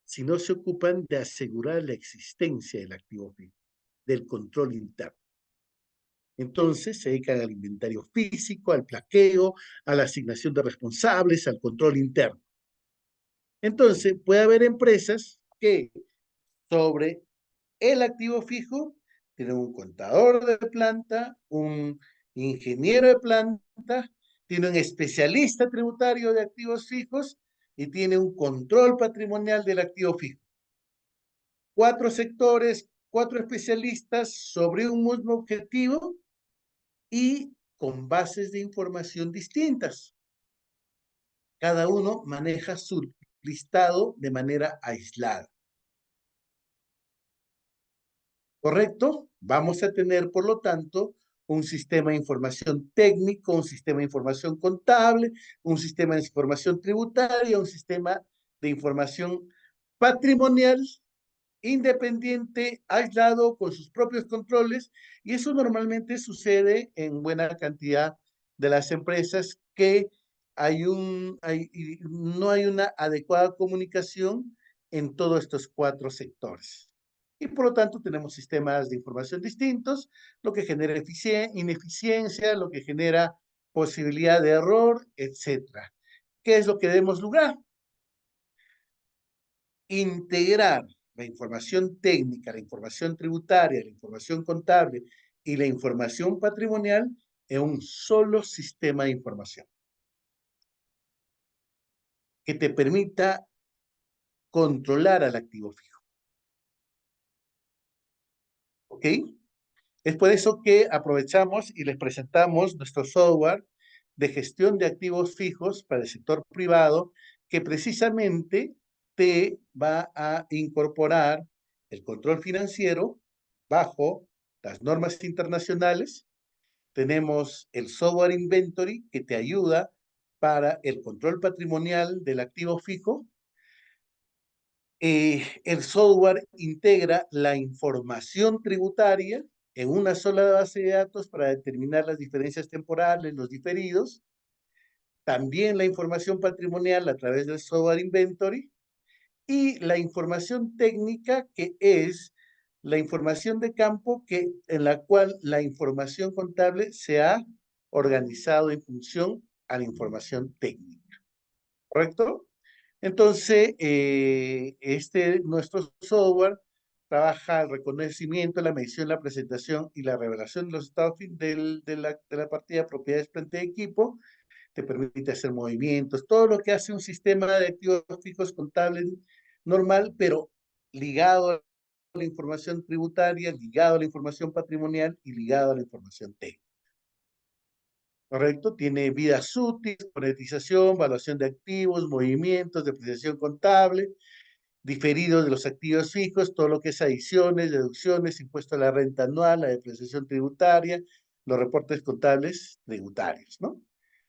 sino se ocupan de asegurar la existencia del activo fijo, del control interno. Entonces se dedican al inventario físico, al plaqueo, a la asignación de responsables, al control interno. Entonces puede haber empresas que sobre el activo fijo tienen un contador de planta, un ingeniero de planta, tiene un especialista tributario de activos fijos y tiene un control patrimonial del activo fijo. 4 sectores, 4 especialistas sobre un mismo objetivo y con bases de información distintas. Cada uno maneja su listado de manera aislada. ¿Correcto? Vamos a tener, por lo tanto, un sistema de información técnico, un sistema de información contable, un sistema de información tributaria, un sistema de información patrimonial, independiente, aislado, con sus propios controles, y eso normalmente sucede en buena cantidad de las empresas que no hay una adecuada comunicación en todos estos 4 sectores. Y por lo tanto tenemos sistemas de información distintos, lo que genera ineficiencia, lo que genera posibilidad de error, etc. ¿Qué es lo que debemos lograr? Integrar la información técnica, la información tributaria, la información contable y la información patrimonial en un solo sistema de información que te permita controlar al activo fijo. ¿Ok? Es por eso que aprovechamos y les presentamos nuestro software de gestión de activos fijos para el sector privado, que precisamente te va a incorporar el control financiero bajo las normas internacionales. Tenemos el software inventory que te ayuda para el control patrimonial del activo fijo. El software integra la información tributaria en una sola base de datos para determinar las diferencias temporales, los diferidos. También la información patrimonial a través del software inventory y la información técnica, que es la información de campo en la cual la información contable se ha organizado en función a la información técnica, ¿correcto? Entonces, nuestro software trabaja el reconocimiento, la medición, la presentación y la revelación de los estados de la partida de propiedades, planta de equipo. Te permite hacer movimientos, todo lo que hace un sistema de activos fijos contables normal, pero ligado a la información tributaria, ligado a la información patrimonial y ligado a la información técnica. ¿Correcto? Tiene vidas útiles, monetización, evaluación de activos, movimientos, depreciación contable, diferidos de los activos fijos, todo lo que es adiciones, deducciones, impuesto a la renta anual, la depreciación tributaria, los reportes contables tributarios, ¿no?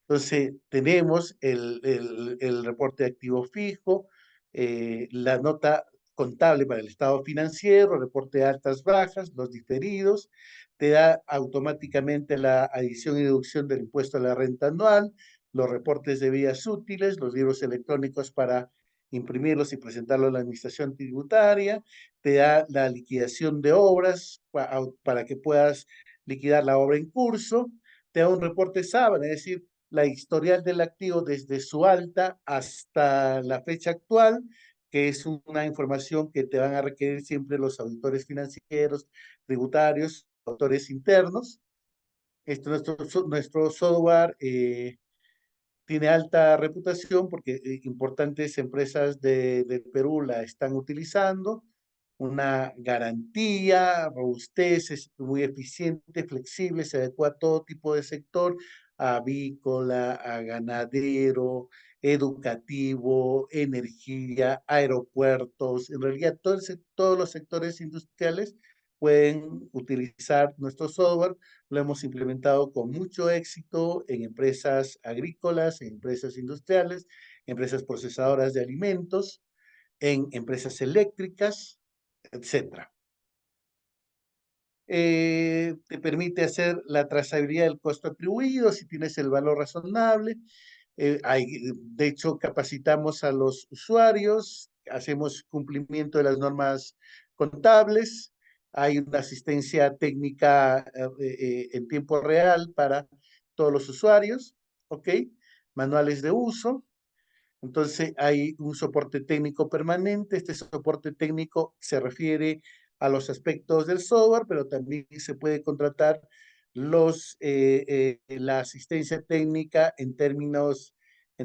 Entonces, tenemos el reporte de activo fijo, la nota contable para el estado financiero, reporte de altas bajas, los diferidos, te da automáticamente la adición y deducción del impuesto a la renta anual, los reportes de vías útiles, los libros electrónicos para imprimirlos y presentarlos a la administración tributaria, te da la liquidación de obras para que puedas liquidar la obra en curso, te da un reporte sábana, es decir, la historial del activo desde su alta hasta la fecha actual, que es una información que te van a requerir siempre los auditores financieros, tributarios, auditores internos. Nuestro software tiene alta reputación porque importantes empresas del Perú la están utilizando. Una garantía, robustez, es muy eficiente, flexible, se adecua a todo tipo de sector, avícola, a ganadero, educativo, energía, aeropuertos. En realidad, todos los sectores industriales pueden utilizar nuestro software. Lo hemos implementado con mucho éxito en empresas agrícolas, en empresas industriales, empresas procesadoras de alimentos, en empresas eléctricas, etcétera. Te permite hacer la trazabilidad del costo atribuido, si tienes el valor razonable. De hecho, capacitamos a los usuarios, hacemos cumplimiento de las normas contables, hay una asistencia técnica en tiempo real para todos los usuarios, ¿ok? Manuales de uso. Entonces hay un soporte técnico permanente. Este soporte técnico se refiere a los aspectos del software, pero también se puede contratar la asistencia técnica en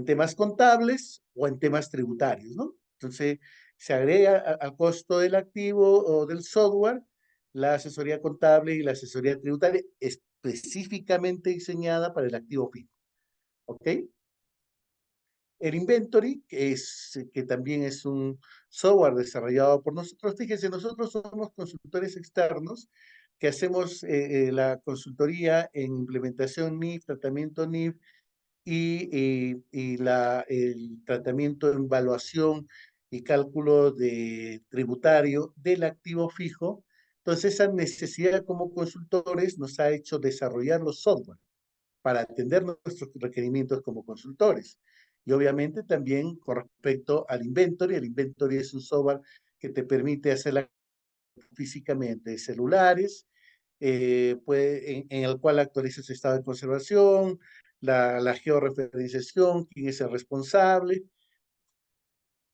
temas contables o en temas tributarios, ¿no? Entonces se agrega al costo del activo o del software la asesoría contable y la asesoría tributaria específicamente diseñada para el activo fijo, ¿ok? El Inventory, que también es un software desarrollado por nosotros. Fíjense, nosotros somos consultores externos que hacemos la consultoría en implementación NIF, tratamiento NIF y el tratamiento en evaluación y cálculo de tributario del activo fijo. Entonces, esa necesidad como consultores nos ha hecho desarrollar los software para atender nuestros requerimientos como consultores. Y obviamente también con respecto al Inventory, el Inventory es un software que te permite hacerla físicamente de celulares, en el cual actualiza su estado de conservación, la georreferenciación, quién es el responsable.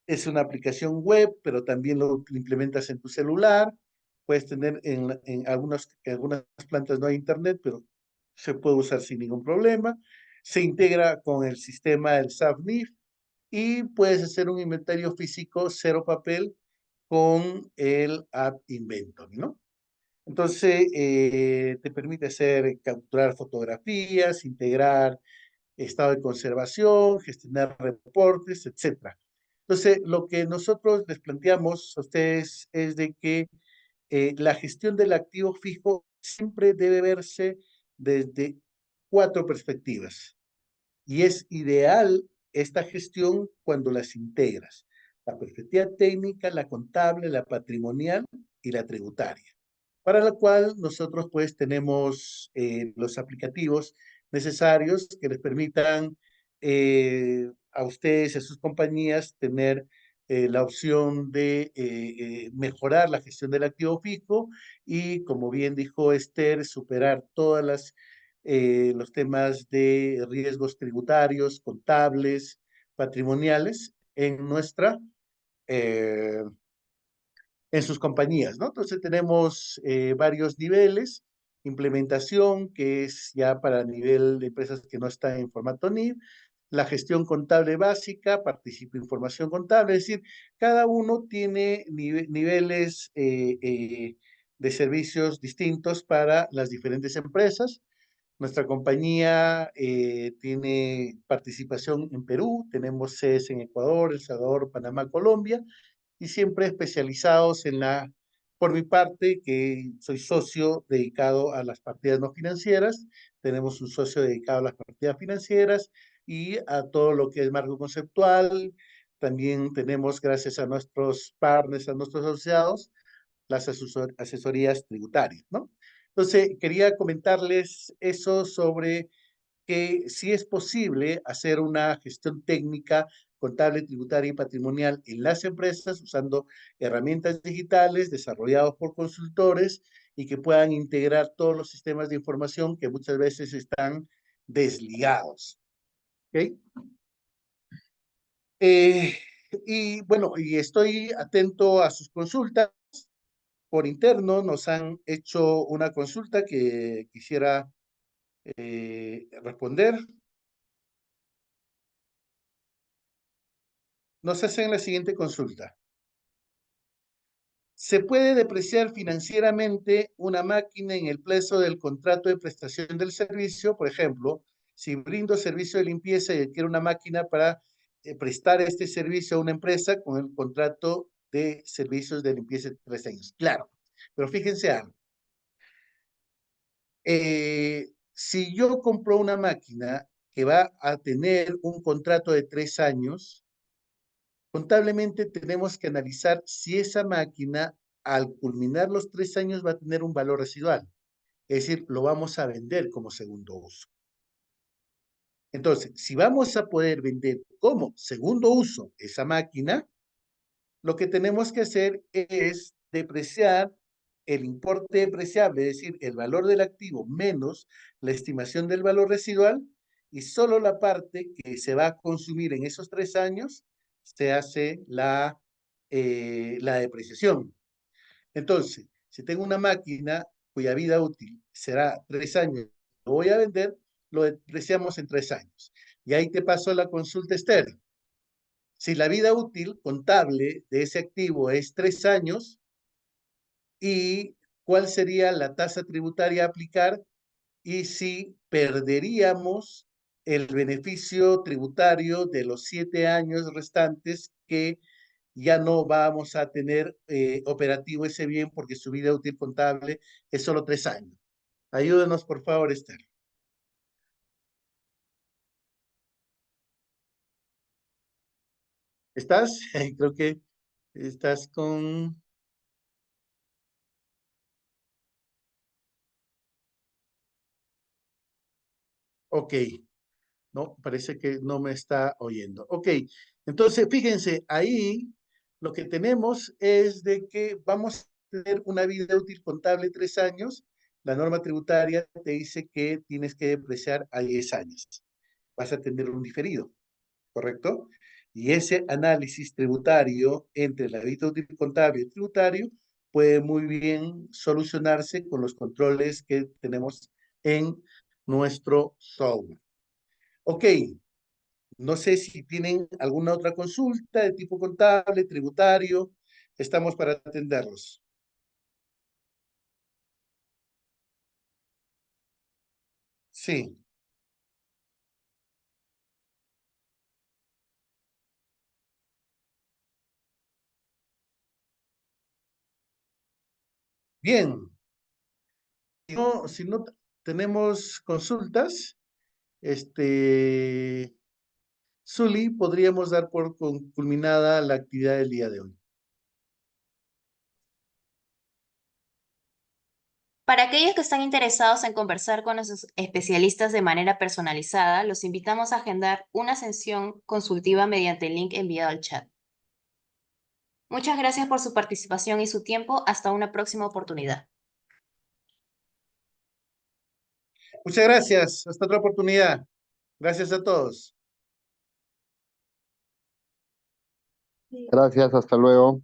Es una aplicación web, pero también lo implementas en tu celular. Puedes tener en algunas plantas no hay internet, pero se puede usar sin ningún problema. Se integra con el sistema del SAF-NIF y puedes hacer un inventario físico cero papel con el App Inventory, ¿no? Entonces, te permite capturar fotografías, integrar estado de conservación, gestionar reportes, etcétera. Entonces, lo que nosotros les planteamos a ustedes es de que la gestión del activo fijo siempre debe verse desde 4 perspectivas. Y es ideal esta gestión cuando las integras. La perspectiva técnica, la contable, la patrimonial y la tributaria. Para la cual nosotros pues tenemos los aplicativos necesarios que les permitan a ustedes y a sus compañías tener la opción de mejorar la gestión del activo fijo y, como bien dijo Esther, superar los temas de riesgos tributarios, contables, patrimoniales eh, en sus compañías, ¿no? Entonces tenemos varios niveles: implementación, que es ya para nivel de empresas que no están en formato NIF; la gestión contable básica, participa información contable. Es decir, cada uno tiene niveles de servicios distintos para las diferentes empresas. Nuestra compañía tiene participación en Perú, tenemos sedes en Ecuador, El Salvador, Panamá, Colombia, y siempre especializados por mi parte, que soy socio dedicado a las partidas no financieras. Tenemos un socio dedicado a las partidas financieras y a todo lo que es marco conceptual. También tenemos, gracias a nuestros partners, a nuestros asociados, las asesorías tributarias, ¿no? Entonces, quería comentarles eso sobre que sí es posible hacer una gestión técnica, contable, tributaria y patrimonial en las empresas usando herramientas digitales desarrolladas por consultores y que puedan integrar todos los sistemas de información que muchas veces están desligados. ¿Ok? Y bueno, y estoy atento a sus consultas. Por interno nos han hecho una consulta que quisiera responder. Nos hacen la siguiente consulta: ¿se puede depreciar financieramente una máquina en el plazo del contrato de prestación del servicio? Por ejemplo, si brindo servicio de limpieza y adquiero una máquina para prestar este servicio a una empresa con el contrato de servicios de limpieza de 3 años. Claro, pero fíjense algo. Si yo compro una máquina que va a tener un contrato de 3 años, contablemente tenemos que analizar si esa máquina, al culminar los 3 años, va a tener un valor residual. Es decir, lo vamos a vender como segundo uso. Entonces, si vamos a poder vender como segundo uso esa máquina, lo que tenemos que hacer es depreciar el importe depreciable, es decir, el valor del activo menos la estimación del valor residual, y solo la parte que se va a consumir en esos 3 años se hace la depreciación. Entonces, si tengo una máquina cuya vida útil será 3 años, lo voy a vender, lo depreciamos en 3 años. Y ahí te paso la consulta, Esther. Si la vida útil contable de ese activo es 3 años, ¿y cuál sería la tasa tributaria a aplicar? Y si perderíamos el beneficio tributario de los 7 años restantes, que ya no vamos a tener operativo ese bien porque su vida útil contable es solo 3 años. Ayúdenos, por favor, Esther. ¿Estás? Creo que estás con... Ok. No, parece que no me está oyendo. Ok, entonces fíjense, ahí lo que tenemos es de que vamos a tener una vida útil contable 3 años. La norma tributaria te dice que tienes que depreciar a 10 años. Vas a tener un diferido, ¿correcto? Y ese análisis tributario entre la vida útil contable y tributario puede muy bien solucionarse con los controles que tenemos en nuestro software. Ok, no sé si tienen alguna otra consulta de tipo contable, tributario. Estamos para atenderlos. Sí, bien. Si no tenemos consultas, Zuli, podríamos dar por culminada la actividad del día de hoy. Para aquellos que están interesados en conversar con nuestros especialistas de manera personalizada, los invitamos a agendar una sesión consultiva mediante el link enviado al chat. Muchas gracias por su participación y su tiempo. Hasta una próxima oportunidad. Muchas gracias. Hasta otra oportunidad. Gracias a todos. Gracias, hasta luego.